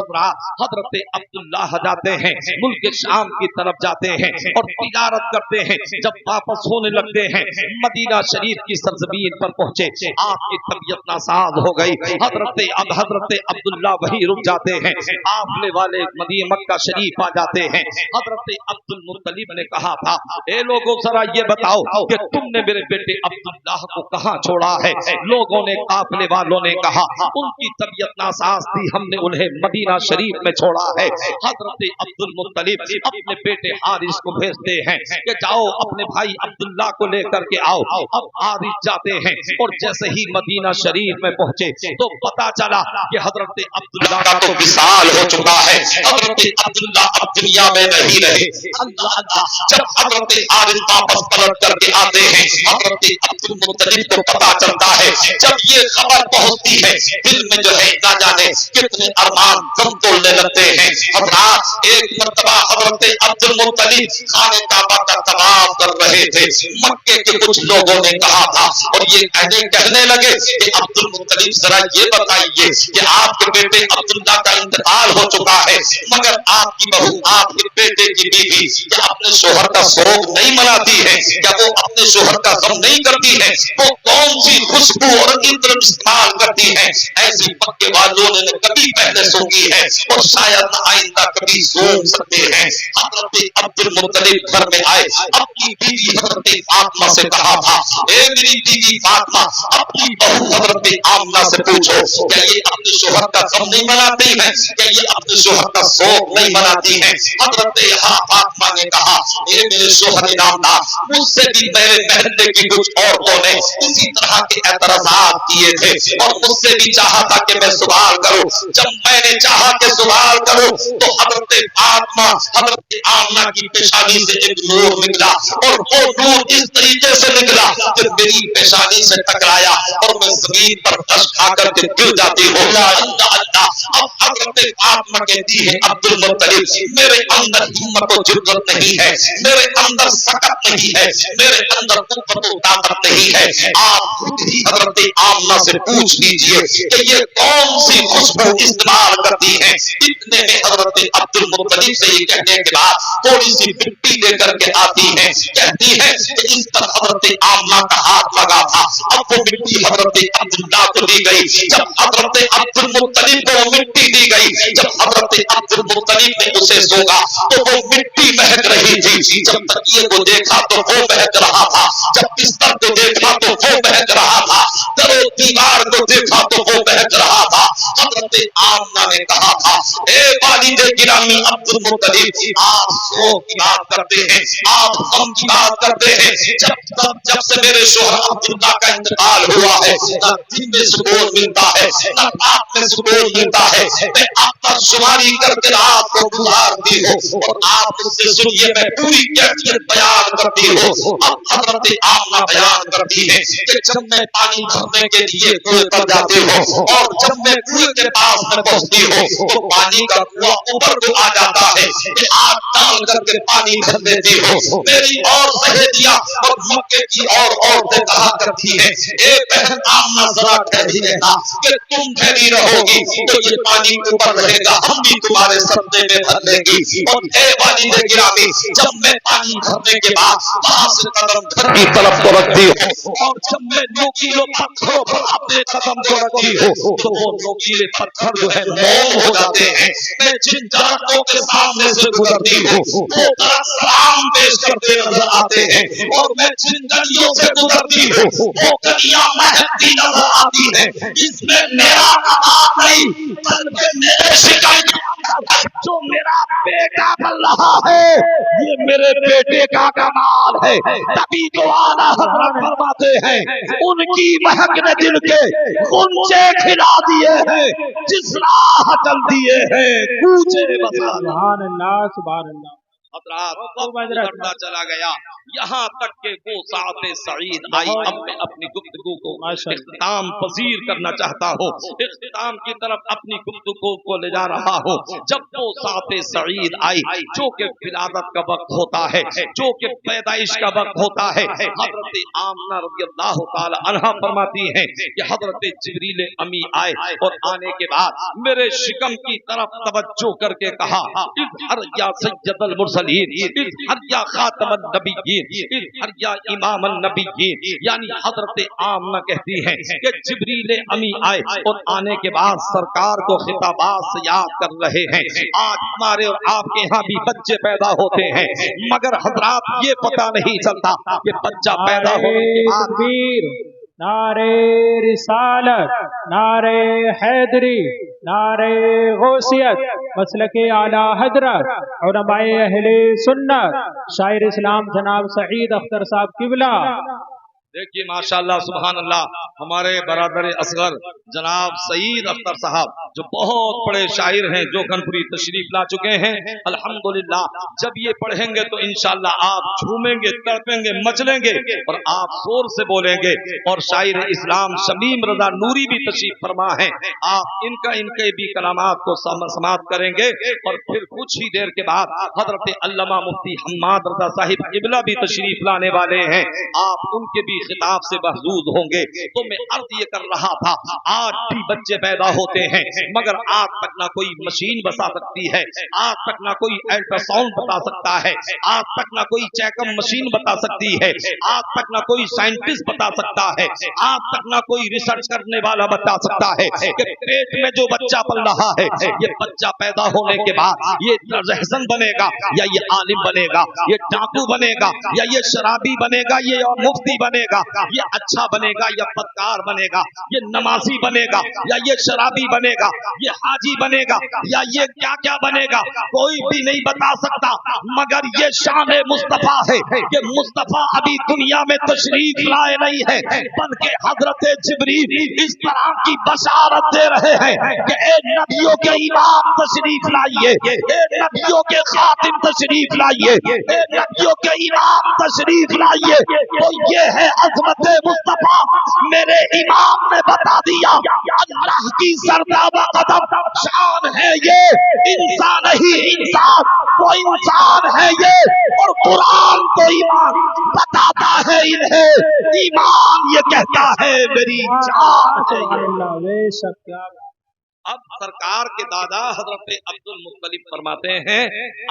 हजरत अब्दुल्ला जाते हैं मुल्क शाम की तरफ जाते हैं और तिजारत करते हैं। जब वापस होने लगते हैं मदीना शरीफ की सरजमीन पर पहुंचे, आपकी तबीयत नासाज हो गई। हजरत अब्दुल्ला वहीं रुक जाते हैं। आपने वाले मदीना मक्का शरीफ आ जाते हैं। हजरत अब्दुल मुत्तलिब ने कहा था, ए लोगों जरा ये बताओ कि तुमने मेरे बेटे अब्दुल्ला को कहाँ छोड़ा है? लोगों ने, काफले वालों ने कहा उनकी तबीयत नासाज थी, हमने उन्हें मदीना शरीफ में छोड़ा है। हजरत अब्दुल मुत्तलिब अपने बेटे हारिस को भेजते हैं कि जाओ अपने भाई अब्दुल्ला को लेकर के आओ। अब हारिस जाते हैं और जैसे ही मदीना शरीफ में पहुंचे तो पता चला कि हजरत अब्दुल्ला का तो विसाल हो चुका है। हजरत अब्दुल्ला अब दुनिया में नहीं रहे। अल्लाह अल्लाह, जब हजरत हारिस वापस पलट करके आते हैं, हजरत अब्दुल मुत्तलिब को पता चलता है। जब ये खबर पहुंचती है दिल में जो है ना जाने कितने अरमान दम तोड़ने लगते हैं। हजरत एक मर्तबा हजरत अब्दुल मुत्तलिब खाने काबा का तवाफ कर रहे थे। मक्के के कुछ लोगों ने कहा था और ये कहने लगे कि अब्दुल मुत्तलिब जरा ये बताइए कि आपके बेटे अब्दुल्ला का इंतकाल हो चुका है, मगर आपकी बहू, आपके बेटे की बीवी क्या अपने शोहर का शोक नहीं मनाती है? क्या वो अपने शोहर का गम नहीं करती है? वो कौन सी खुशबू और इत्र इस्तेमाल करती है? ऐसी मक्के वालों ने कभी पहले सूंघी है और शायद आइंदा कभी सूंघ सकते हैं। हजरत अब्दुल मुत्तलिब घर में आए, अपनी बीवी हजरत फातिमा से कहा था, ए मेरी बीवी फातिमा, अपनी बहू हजरत आमना से पूछो क्या ये अपने शोहर का गम नहीं मनाती है? क्या ये अपने शोहर का शोक नहीं मनाती है? हजरत फातिमा ने कहा, ए मेरे शोहर नामदार, मुझसे भी मेरे पहले की कुछ औरतों ने इसी तरह के एतराज़ात किए थे और मुझसे भी चाहा था कि मैं सवाल करूं। जब मैंने चाहा कि सवाल करूं तो हजरत फातिमा, हजरत आमना की पेशानी से एक नूर निकला और वो नूर इस तरीके से निकला कि मेरी पेशानी से टकराया और मैं जमीन पर दश खाकर के गिर जाती हूँ। अल्लाह अल्लाह, अब हजरत फातिमा कहती है, अब्दुल मुत्तलिब, मेरे अंदर हिम्मत और जुर्रत नहीं है, मेरे अंदर सकत नहीं है, मेरे अंदर कुव्वत और ताकत नहीं है। आप खुद ही हजरत आमना से पूछ लीजिए कि ये कौन सी खुशबू इस्तेमाल करती है। इतने में हजरत अब्दुल मुत्तलिब से ये कहने के बाद थोड़ी सी मिट्टी लेकर के आती है, कहती है कि इस पर हजरत आमना का हाथ लगा था, अब वो मिट्टी हजरत अब्दुल्ला को दी गई। जब हजरत अब्दुल मुत्तलिब को मिट्टी दी गई, जब हजरत अब्दुल मुत्तलिब ने उसे सोगा तो वो मिट्टी महक रही थी। जब तकिए को देखा तो वो महक रहा था, जब बिस्तर को देखा तो वो महक रहा था, दरो दीवार को देखा तो वो महक रहा था। हजरत حضرت آمنہ نے کہا تھا اے والد گرامی عبد المطلب آپ سو کی بات کرتے ہیں, آپ غم کی بات کرتے ہیں, جب سے میرے شوہر عبداللہ کا انتقال ہوا ہے نہ دن میں سکون ملتا ہے نہ رات میں سکون ملتا ہے. میں آپ پر شماری کر کے رات کو گزارتی ہوں اور آپ اس سے سنیے میں پوری کیفیت بیان کرتی ہوں. اب حضرت آمنہ بیان کرتی ہے کہ جب میں پانی بھرنے کے لیے کنویں پر جاتی ہوں اور جب میں کنویں کے پاس میں پہنچتی ہوں تو پانی کا کنواں اوپر کو آ جاتا ہے, میں آگ ڈال کر کے پانی بھر لیتی ہوں. میری اور سہیلیاں اور مکے کی اور عورتیں کہا کرتی ہیں اے بہن آمنہ ذرا ٹھہری رہنا کہ تم ٹھہری رہو گی تو یہ پانی اوپر رہے گا, ہم بھی تمہارے سبزے میں بھر لیں گی. اور اے والد گرامی جب میں پانی بھرنے کے بعد وہاں سے قدم گھر کی طرف کو رکھتی ہوں اور جب میں نوکیلوں پتھروں پر اپنے قدم کو رکھتی ہوں تو وہ نوکیلے پتھر جو ہے موم ہو جاتے ہیں. میں جن درختوں کے سامنے سے گزرتی ہوں وہ درخت سلام پیش کرتے نظر آتے ہیں اور میں جن گلیوں سے گزرتی ہوں وہ گلیاں مہکتی نظر آتی ہیں. اس میں میرا کمال نہیں بلکہ میرے شکایت جو میرا بیٹا بن رہا ہے یہ میرے بیٹے کا کمال ہے. تبھی تو اعلیٰ حضرت فرماتے ہیں ان کی مہک نے دل کے غنچے کھلا دیے ہیں, جس راہ چل دیے ہیں کوچے بسا. سبحان اللہ سبحان اللہ. حضرات بڑھتا چلا گیا یہاں تک کہ وہ ساعت سعید آئی. اب میں اپنی گفتگو کو اختتام پذیر کرنا چاہتا ہوں, اختتام کی طرف اپنی گفتگو کو لے جا رہا ہوں. جب وہ ساعت سعید آئی جو کہ ولادت کا وقت ہوتا ہے, جو کہ پیدائش کا وقت ہوتا ہے, حضرت آمنہ رضی اللہ تعالی عنہا فرماتی ہیں کہ حضرت جبریل امی آئے اور آنے کے بعد میرے شکم کی طرف توجہ کر کے کہا اظہر یا سید المرسلین, اظہر یا خاتم النبیین, اظہر یا امام النبیین. یعنی حضرت آمنہ کہتی ہیں کہ جبریل امی آئے اور آنے کے بعد سرکار کو خطابات سے یاد کر رہے ہیں. آج ہمارے اور آپ کے ہاں بھی بچے پیدا ہوتے ہیں مگر حضرات یہ پتہ نہیں چلتا کہ بچہ پیدا ہونے کے بعد نعرے رسالت, نعرے حیدری, نعرے غوثیت, مسلک اعلی حضرت, علماء اہل سنت, شاعر اسلام جناب سعید اختر صاحب قبلہ. دیکھیے ماشاءاللہ سبحان اللہ ہمارے برادر اصغر جناب سعید اختر صاحب جو بہت بڑے شاعر ہیں جو گنپوری تشریف لا چکے ہیں. الحمدللہ جب یہ پڑھیں گے تو انشاءاللہ آپ جھومیں گے, تڑپیں گے, مچلیں گے اور آپ زور سے بولیں گے. اور شاعر اسلام شمیم رضا نوری بھی تشریف فرما ہیں, آپ ان کے بھی کلامات کو سماعت کریں گے. اور پھر کچھ ہی دیر کے بعد حضرت علامہ مفتی حماد رضا صاحب قبلہ بھی تشریف لانے والے ہیں, آپ ان کے بھی خطاب سے محظوظ ہوں گے. تو میں عرض یہ کر رہا تھا آج بھی بچے پیدا ہوتے ہیں مگر آج تک نہ کوئی مشین بتا سکتی ہے, آج تک نہ کوئی الٹراساؤنڈ بتا سکتا ہے, آج تک نہ کوئی چیکم مشین بتا سکتی ہے, آج تک نہ کوئی سائنٹسٹ بتا سکتا ہے, آج تک نہ کوئی ریسرچ کرنے والا بتا سکتا ہے کہ پیٹ میں جو بچہ پل رہا ہے یہ بچہ پیدا ہونے کے بعد یہ رہزن بنے گا یا یہ عالم بنے گا, یہ ڈاکو بنے گا یا یہ شرابی بنے گا, یہ مفتی بنے گا, یہ اچھا بنے گا یا بدکار بنے گا, یہ نمازی بنے گا یا یہ شرابی بنے گا, یہ حاجی بنے گا یا یہ کیا کیا بنے گا, کوئی بھی نہیں بتا سکتا. مگر یہ شان مصطفیٰ ہے کہ مصطفیٰ ابھی دنیا میں تشریف لائے نہیں ہے بلکہ حضرت جبریل اس طرح کی بشارت دے رہے ہیں کہ اے نبیوں کے امام تشریف لائیے, اے نبیوں کے خاتم تشریف لائیے, اے نبیوں کے امام تشریف لائیے. تو یہ ہے عظمت مصطفیٰ. میرے امام نے بتا دیا اللہ کی سردابہ قدم شان ہے یہ, انسان ہی انسان, وہ انسان ہے یہ. اور قرآن تو ایمان بتاتا ہے انہیں, ایمان یہ کہتا ہے میری جان ہے. اب سرکار کے دادا حضرت عبد المطلب فرماتے ہیں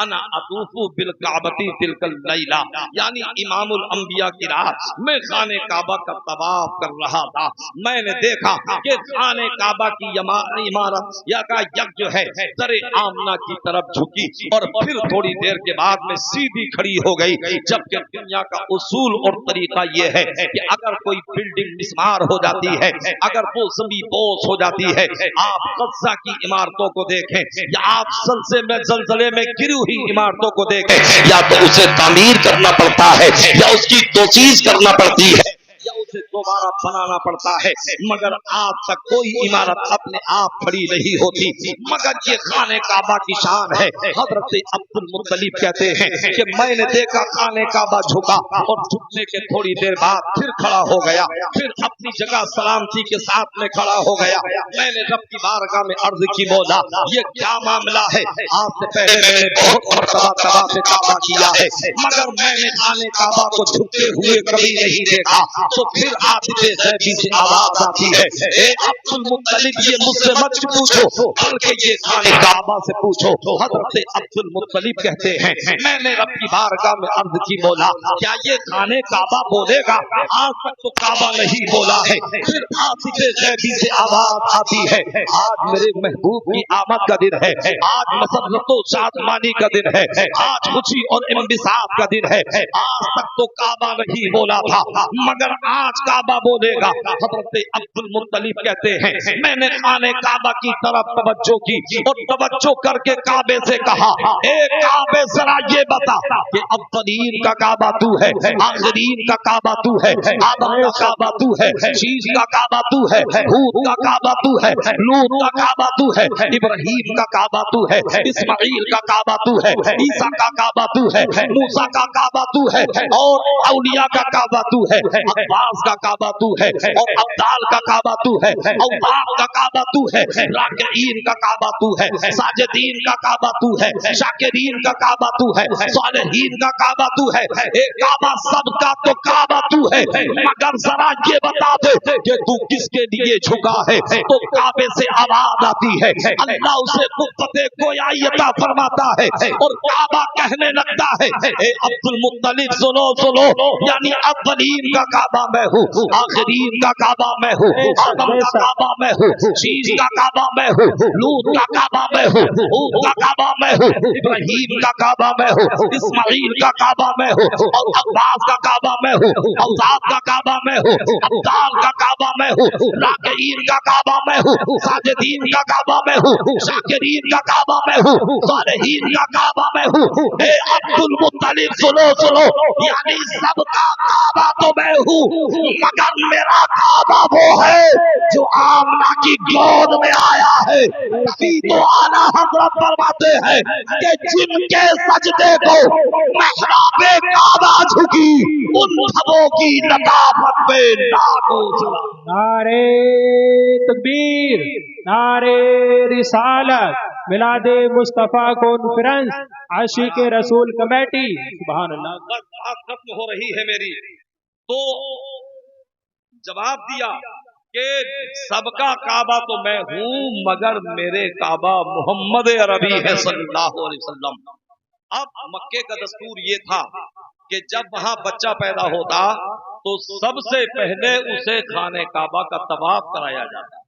انا اطوفو بالکعبتی تلک اللیلہ, یعنی امام الانبیاء کی رات میں خانہ کعبہ کا طواف کر رہا تھا. میں نے دیکھا کہ خانہ کعبہ کی عمارت یا کا یک جو ہے در آمنہ کی طرف جھکی اور پھر تھوڑی دیر کے بعد میں سیدھی کھڑی ہو گئی. جبکہ دنیا کا اصول اور طریقہ یہ ہے کہ اگر کوئی بلڈنگ مسمار ہو جاتی ہے, اگر وہ زمین بوس ہو جاتی ہے, آپ गजा की इमारतों को देखें या आप ज़लज़ले में गिरी हुई इमारतों को देखें, या तो उसे तामीर करना पड़ता है या उसकी तोसीज करना पड़ती है या उसे दोबारा बनाना पड़ता है, मगर आज तक कोई इमारत अपने आप खड़ी नहीं होती। मगर ये खाने काबा की शान है। हजरत अब्दुल मुत्तलिब कहते हैं कि मैंने देखा खाने काबा झुका और झुकने के थोड़ी देर बाद फिर खड़ा हो गया, फिर अपनी जगह सलामती के साथ में खड़ा हो गया। मैंने रब की बारगाह में अर्ज की, मौला ये क्या मामला है? आपसे पहले मैंने बहुत मरतबा तवाफ़े काबा किया है, मगर मैंने खाने काबा को झुकते हुए कभी नहीं देखा। तो फिर आतिशे ज़ैदी से आवाज आती है, ए अब्दुल मुत्तलिब ये मुझसे मत पूछो, बल्कि ये खाने काबा से पूछो। हज़रत अब्दुल मुत्तलिब कहते हैं मैंने रब की बारगाह में अर्ज की, मौला क्या ये खाने काबा बोलेगा? आज तक तो काबा नहीं बोला है। फिर आतिशे ज़ैदी से आवाज आती है, आज मेरे महबूब की आमद का दिन है, आज मसरत व शादमानी का दिन है, आज खुशी और इंबिसात का दिन है। आज तक तो काबा नहीं बोला था, मगर आज काबा बोलेगा। हज़रत अब्दुल मुत्तलिब कहते हैं मैंने खाने काबा की तरफ तवज्जो की और तवज्जो करके काबे से कहा, ए काबे जरा ये बता कि अव्वलीन का काबा तू है, आखिरीन का काबा तू है, आदम का काबा तू है, शीश का काबा तू है, हूद का काबा तू है, लूत का काबा तू है, इब्राहीम का काबा तू है, इस्माइल का काबा तू है, ईसा का काबा तू है, मूसा का काबा तू है, और औलिया का काबा तू है, अब्बास का काबा तू है, और अब्दाल का काबा तू है, औताब का काबा तू है, राकिईन का काबा तू है, साजिदीन का काबा तू है, शाकिरीन का काबा तू है, सालिहीन का काबा तू है। एक काबा सबका तो काबा तू है, मगर जरा ये बता दे कि तू किसके लिए झुका है? तो काबे से आवाज आती है, अल्लाह उसे कुव्वते गोयाई अता फरमाता है और काबा कहने लगता है, ए अब्दुल मुत्तलिब सुनो सुनो, यानी अव्वलीन का काबा मैं हूँ, आखिरीन का काबा मैं हूँ, आदम का काबा मैं हूँ, शीश का काबा मैं हूँ, लूत का काबा मैं हूँ, हूद का काबा मैं हूँ, इब्राहीम का काबा मैं हूँ, इस्माइल का काबा मैं हूँ, और अब्बास का काबा मैं हूँ, औसाद का काबा मैं हूँ, अब्दाल का काबा मैं हूँ, राकिईन का काबा मैं हूँ, साजिदीन का काबा मैं हूँ, शाकिरीन का काबा मैं हूँ, सालिहीन का काबा मैं हूँ। ए अब्दुल मुत्तलिब सुनो सुनो, यानी सबका काबा तो मैं हूँ, मगर मेरा काबा वो है जो आमना की गोद में आया है। तभी तो आला हज़रत फरमाते हैं कि जिनके सजदे को महराबे काबा झुकी, उन सबों की लताफत पे लाखों सलाम। नारे तकबीर, नारे रिसालत, मिलादे मुस्तफा कॉन्फ्रेंस, आशिक रसूल कमेटी। सुभान अल्लाह। बस बात खत्म हो रही है मेरी, तो जवाब दिया कि सबका काबा तो मैं हूं, मगर मेरे काबा मोहम्मद अरबी है सल्लल्लाहु अलैहि वसल्लम। अब मक्के का दस्तूर ये था कि जब वहां बच्चा पैदा होता तो सबसे पहले उसे खाने काबा का तवाफ कराया जाता,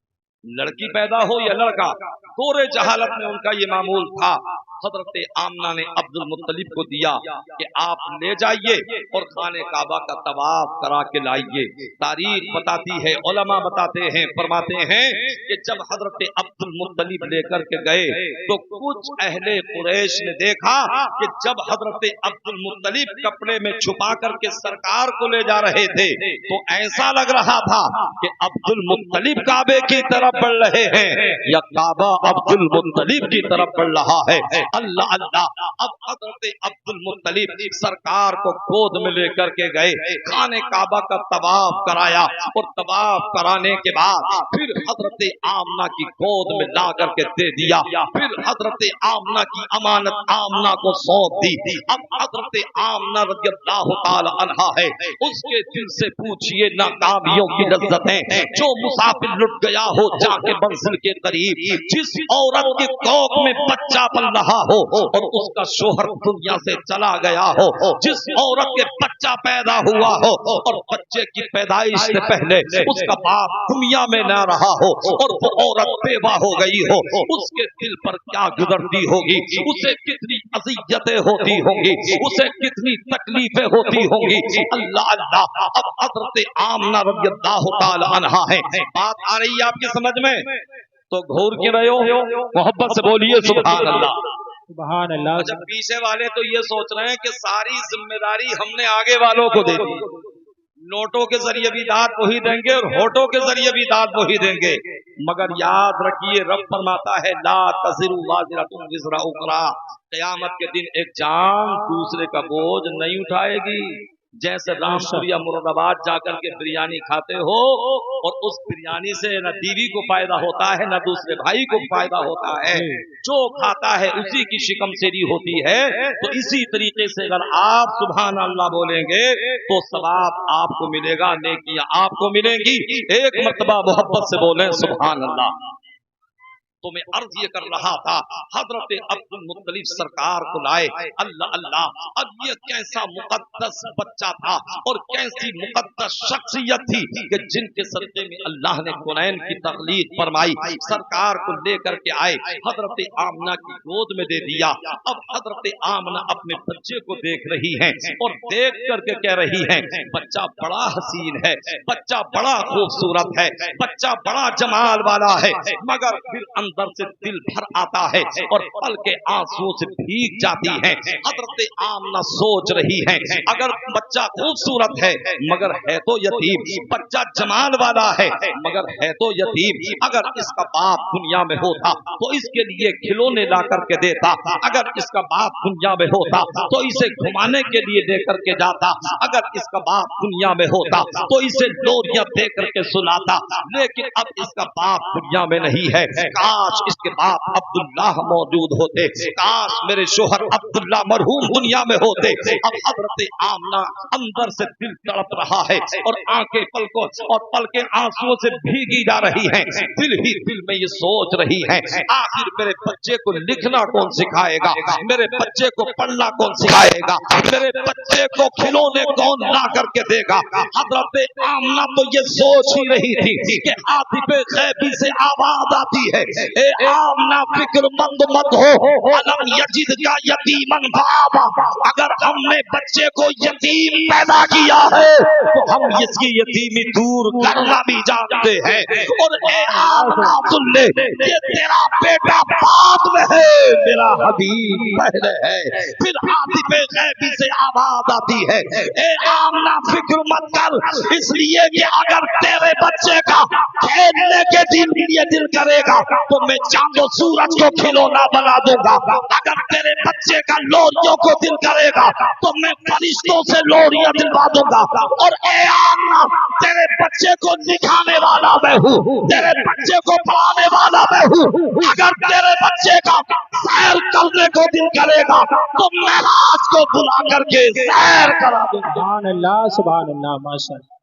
लड़की पैदा हो या लड़का, पूरे जहालत में उनका ये मामूल था। हजरत आमना ने अब्दुल मुत्तलिब को दिया कि आप ले जाइए और खाने काबा का तवाफ करा के लाइए। तारीख बताती है, उलमा बताते हैं, फरमाते हैं कि जब हजरत अब्दुल मुत्तलिब लेकर के गए तो कुछ अहले कुरैश ने देखा कि जब हजरत अब्दुल मुत्तलिब कपड़े में छुपा करके सरकार को ले जा रहे थे तो ऐसा लग रहा था कि अब्दुल मुत्तलिब काबे की तरफ बढ़ रहे हैं या काबा अब्दुल मुत्तलिब की तरफ बढ़ रहा है। अल्लाह अल्लाह। अब हजरत अब्दुल मुत्तलिब सरकार को गोद में लेकर के गए, खाने काबा का तवाफ कराया और तवाफ कराने के बाद फिर हजरत आमना की गोद में ला करके दे दिया। फिर हजरत आमना की अमानत आमना को सौंप दी। अब हजरत आमना रज़ियल्लाहु ताला अन्हा है, उसके दिल से पूछिए नाकामियों की लज्जतें। जो मुसाफिर लुट गया हो जाके मंजिल के करीब, जिस औरत के कोख में बच्चा पल रहा हो और उसका शोहर दुनिया से चला गया हो, जिस औरत के बच्चा पैदा हुआ हो और बच्चे की पैदाइश से पहले उसका बाप दुनिया में न रहा हो और वो औरत बेवा हो गई हो, उसके दिल पर क्या गुजरती होगी, उसे कितनी अज़ियतें होती होंगी, उसे कितनी तकलीफें होती होंगी। अल्लाह अल्लाह। अब हज़रत आमना रज़ियल्लाहु ताला अन्हा है, बात आ रही है आपकी समझ में? तो घूर क्यों रहे हो? मोहब्बत से बोलिए सुभान अल्लाह। सुभान अल्लाह। जब पीछे वाले तो ये सोच रहे हैं कि सारी जिम्मेदारी हमने आगे वालों को दे दी, नोटों के जरिए भी दाद वही देंगे और होठों के जरिए भी दाद वही देंगे। मगर याद रखिए, रब फरमाता है ला तज़िरु वाज़िरतुन विज़रा उखरा, क़यामत के दिन एक जान दूसरे का बोझ नहीं उठाएगी। जैसे रामपुर या मुरादाबाद जाकर के बिरयानी खाते हो और उस बिरयानी से न बीवी को फायदा होता है न दूसरे भाई को फायदा होता है, जो खाता है उसी की शिकमसेरी होती है। तो इसी तरीके से अगर आप सुभान अल्लाह बोलेंगे तो सवाब आपको मिलेगा, नेकियां आपको मिलेंगी। एक मर्तबा मोहब्बत से बोलें सुभान अल्लाह। तो मैं अर्ज ये कर रहा था, हजरत अब्दुल मुत्तलिब सरकार को लाए, अल्लाह अल्लाह, अब ये कैसा मुकद्दस बच्चा था और कैसी मुकद्दस शख्सियत थी कि जिनके सदक़े में अल्लाह ने कुनैन की तखलीक फरमाई। सरकार को लेकर के आए, हजरत आमना की गोद में दे दिया। अब हजरत आमना अपने बच्चे को देख रही हैं और देख करके कह रही हैं, बच्चा बड़ा हसीन है, बच्चा बड़ा खूबसूरत है, बच्चा बड़ा जमाल वाला है, मगर फिर अंदर से दिल भर आता है और पल के आंसुओं से भीग जाती है। हजरत आमना सोच रही है, अगर बच्चा खूबसूरत है मगर है तो यतीम, बच्चा जमाल वाला है मगर है तो यतीम, अगर इसका बाप दुनिया में होता तो इसके लिए खिलौने ला करके देता, अगर इसका बाप दुनिया में होता तो इसे घुमाने के लिए लेकर के जाता, अगर इसका बाप दुनिया में होता तो इसे लोरियां दे करके सुलाता। लेकिन अब इसका बाप दुनिया में नहीं है, काश इसके बाप अब्दुल्लाह मौजूद होते, काश मेरे शोहर अब्दुल्ला मरहूम दुनिया में होते। अब हजरत आमना अंदर से दिल तड़प रहा है और आंखें पलकों और पलकें आंसुओं से भीगी जा रही हैं। दिल ही दिल में ये सोच रही है, आखिर मेरे बच्चे को लिखना कौन सिखाएगा, मेरे बच्चे को पढ़ना कौन सिखाएगा, मेरे बच्चे को खिलौने कौन ला करके देगा। हजरत आमना तो ये सोच ही रही थी कि आतिफे गैबी से आवाज आती है, ए आमना फिक्रमंद मत हो, अलम यजिद का यतीमन बाबा, अगर हमने बच्चे को यतीम पैदा किया है तो हम इसकी यतीमी दूर करना भी जानते हैं। और ए आमना सुन ले, ये तेरा बेटा बाद में है, मेरा हबीब पहले है। फिर आतिफे गैबी से आवाज आती है, ए आमना फिक्र मत कर, इसलिए कि अगर तेरे बच्चे का खेलने के लिए दिल करेगा तो मैं चांदो सूरज को खिलौना बना दूंगा, अगर तेरे बच्चे का लोरियों को दिल करेगा तो मैं फरिश्तों से लोरियां दिलवा दूंगा। और ए आमना, तेरे बच्चे को लिखाने वाला मैं हूँ, तेरे बच्चे को पढ़ाने वाला मैं हूँ, अगर तेरे बच्चे का सैर करने को दिल करेगा तो महराज को बुला करके सैर करा दूंगा। सुभान अल्लाह, सुभान अल्लाह, माशाअल्लाह।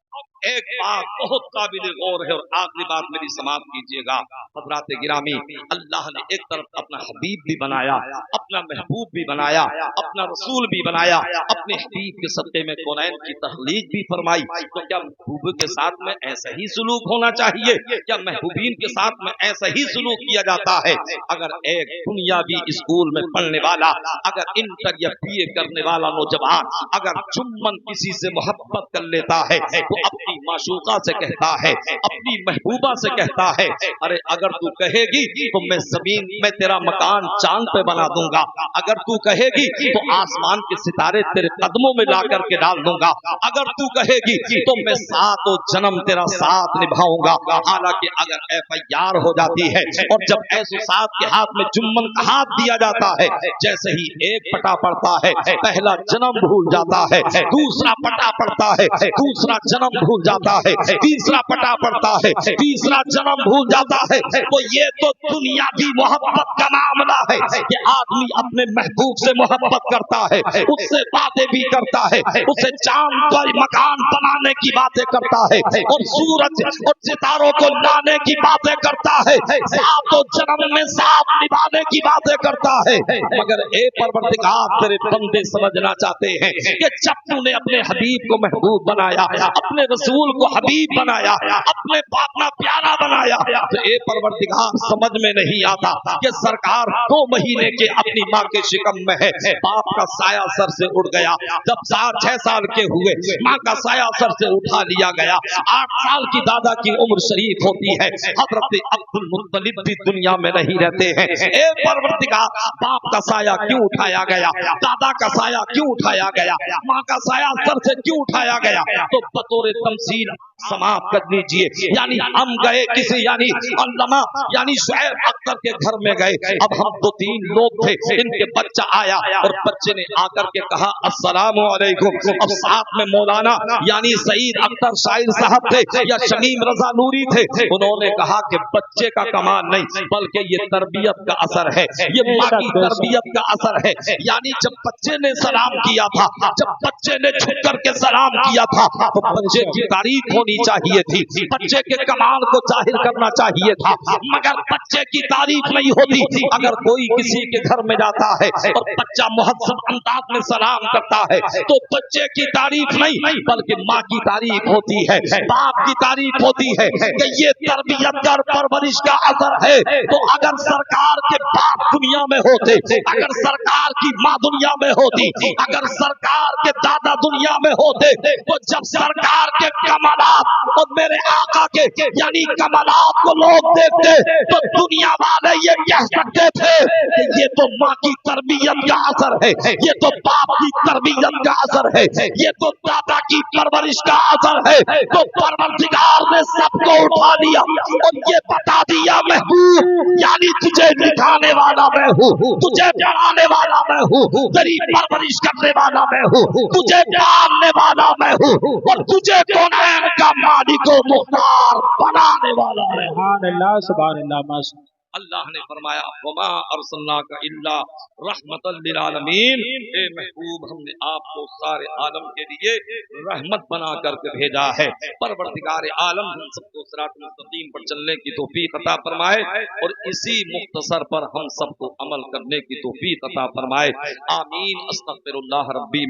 एक बात बहुत काबिल गौर है और आखिरी बात मेरी समाप्त कीजिएगा। हज़रात गिरामी, अल्लाह ने एक तरफ अपना हबीब भी बनाया, अपना महबूब भी बनाया, अपना रसूल भी बनाया, अपने हबीब के सदक़े में कौनैन की तख्लीक भी फरमाई। तो क्या महबूब के साथ में ऐसा ही सुलूक होना चाहिए? क्या महबूबीन के साथ में ऐसा ही सुलूक किया जाता है? अगर एक दुनियावी स्कूल में पढ़ने वाला, अगर इंटर या बीए करने वाला नौजवान अगर चुम्बन किसी से मोहब्बत कर लेता है तो अपनी माशूका से कहता है, अपनी महबूबा से कहता है, अरे अगर तू कहेगी तो मैं जमीन में तेरा मकान चांद पे बना दूंगा, अगर तू कहेगी तो आसमान के सितारे तेरे कदमों में ला करके डाल दूंगा, अगर तू कहेगी तो मैं सातों जन्म तेरा साथ निभाऊंगा। हालांकि अगर FIR हो जाती है और जब ऐसो साथ के हाथ में जुम्मन का हाथ दिया जाता है, जैसे ही एक पटा पड़ता है पहला जन्म भूल जाता है, दूसरा पटा पड़ता है दूसरा जन्म भूल जाता है, तीसरा पटा पड़ता है तीसरा जन्म भूल जाता है। तो ये तो दुनियावी मोहब्बत का मामला है कि आदमी अपने महबूब से मोहब्बत करता है, उससे बातें भी करता है, उसे चांद पर मकान बनाने की बातें करता है और सूरज और सितारों को लाने की बातें करता है, सातों जन्म में साथ निभाने की बातें करता है। मगर ए परवरदिगार, तेरे बंदे समझना चाहते हैं कि जब तूने अपने हबीब को महबूब बनाया, अपने रसूल को हबीब बनाया, अपने अपना प्यारा बनाया, بنایا تو اے پروردگار سمجھ میں نہیں آتا کہ سرکار 2 مہینے کے اپنی ماں کے شکم میں ہے، باپ کا سایہ سر سے اڑ گیا، جب 6 سال کے ہوئے ماں کا سایہ سر سے اٹھا لیا گیا، 8 سال کی دادا کی عمر شریف ہوتی ہے، حضرت عبد المطلب بھی دنیا میں نہیں رہتے ہیں، اے پروردگار باپ کا سایہ کیوں اٹھایا گیا، دادا کا سایہ کیوں اٹھایا گیا، ماں کا سایہ سر سے کیوں اٹھایا گیا؟ تو بطور تمثیل سماعت کر لیجئے، یعنی ہم گئے کسی یعنی علامہ یعنی شعیب اختر کے گھر میں گئے، اب ہم 2-3 لوگ تھے، ان کے بچہ آیا اور بچے نے آ کر کے کہا السلام علیکم، اب ساتھ میں مولانا یعنی سعید اختر شاعر صاحب تھے یا شمیم رضا نوری تھے، انہوں نے کہا کہ بچے کا کمال نہیں بلکہ یہ تربیت کا اثر ہے، یہ ماں کی تربیت کا اثر ہے، یعنی جب بچے نے سلام کیا تھا، جب بچے نے جھک کر کے سلام کیا تھا تو بچے کی تعریف ہونی چاہیے تھی، بچے کے کمال کو ظاہر کرنا چاہیے تھا، مگر بچے کی تعریف نہیں ہوتی۔ اگر کوئی کسی کے گھر میں جاتا ہے اور بچہ مہذب انداز میں سلام کرتا ہے تو بچے کی تعریف نہیں بلکہ ماں کی تعریف ہوتی ہے، باپ کی تعریف ہوتی ہے کہ یہ تربیت کا پرورش کا اثر ہے۔ تو اگر سرکار کے باپ دنیا میں ہوتے، اگر سرکار کی ماں دنیا میں ہوتی، اگر سرکار کے دادا دنیا میں ہوتے تو جب سرکار کے کمالات اور میرے آقا کے یعنی کمالات کو لوگ دیکھتے تو دنیا والے یہ کہہ سکتے تھے کہ یہ تو ماں کی تربیت کا اثر ہے، یہ تو باپ کی تربیت کا اثر ہے، یہ تو دادا کی پرورش کا اثر ہے۔ تو پروردگار نے سب کو اٹھا لیا اور یہ بتا دیا محبوب یعنی تجھے دکھانے والا میں ہوں، تجھے پڑھانے والا میں ہوں، تیری پرورش کرنے والا میں ہوں، تجھے پالنے والا میں ہوں اور تجھے کونین کا مالک و مختار بنانے والا ہے۔ سبحان اللہ ماشاء اللہ۔ اللہ نے فرمایا وما ارسلناک الا رحمت للعالمین، اے محبوب ہم نے آپ کو سارے عالم کے لیے رحمت بنا کر کے بھیجا ہے۔ پروردگار عالم ہم سب کو صراط مستقیم پر چلنے کی توفیق عطا فرمائے اور اسی مختصر پر ہم سب کو عمل کرنے کی توفیق عطا فرمائے، آمین۔ استغفر اللہ ربی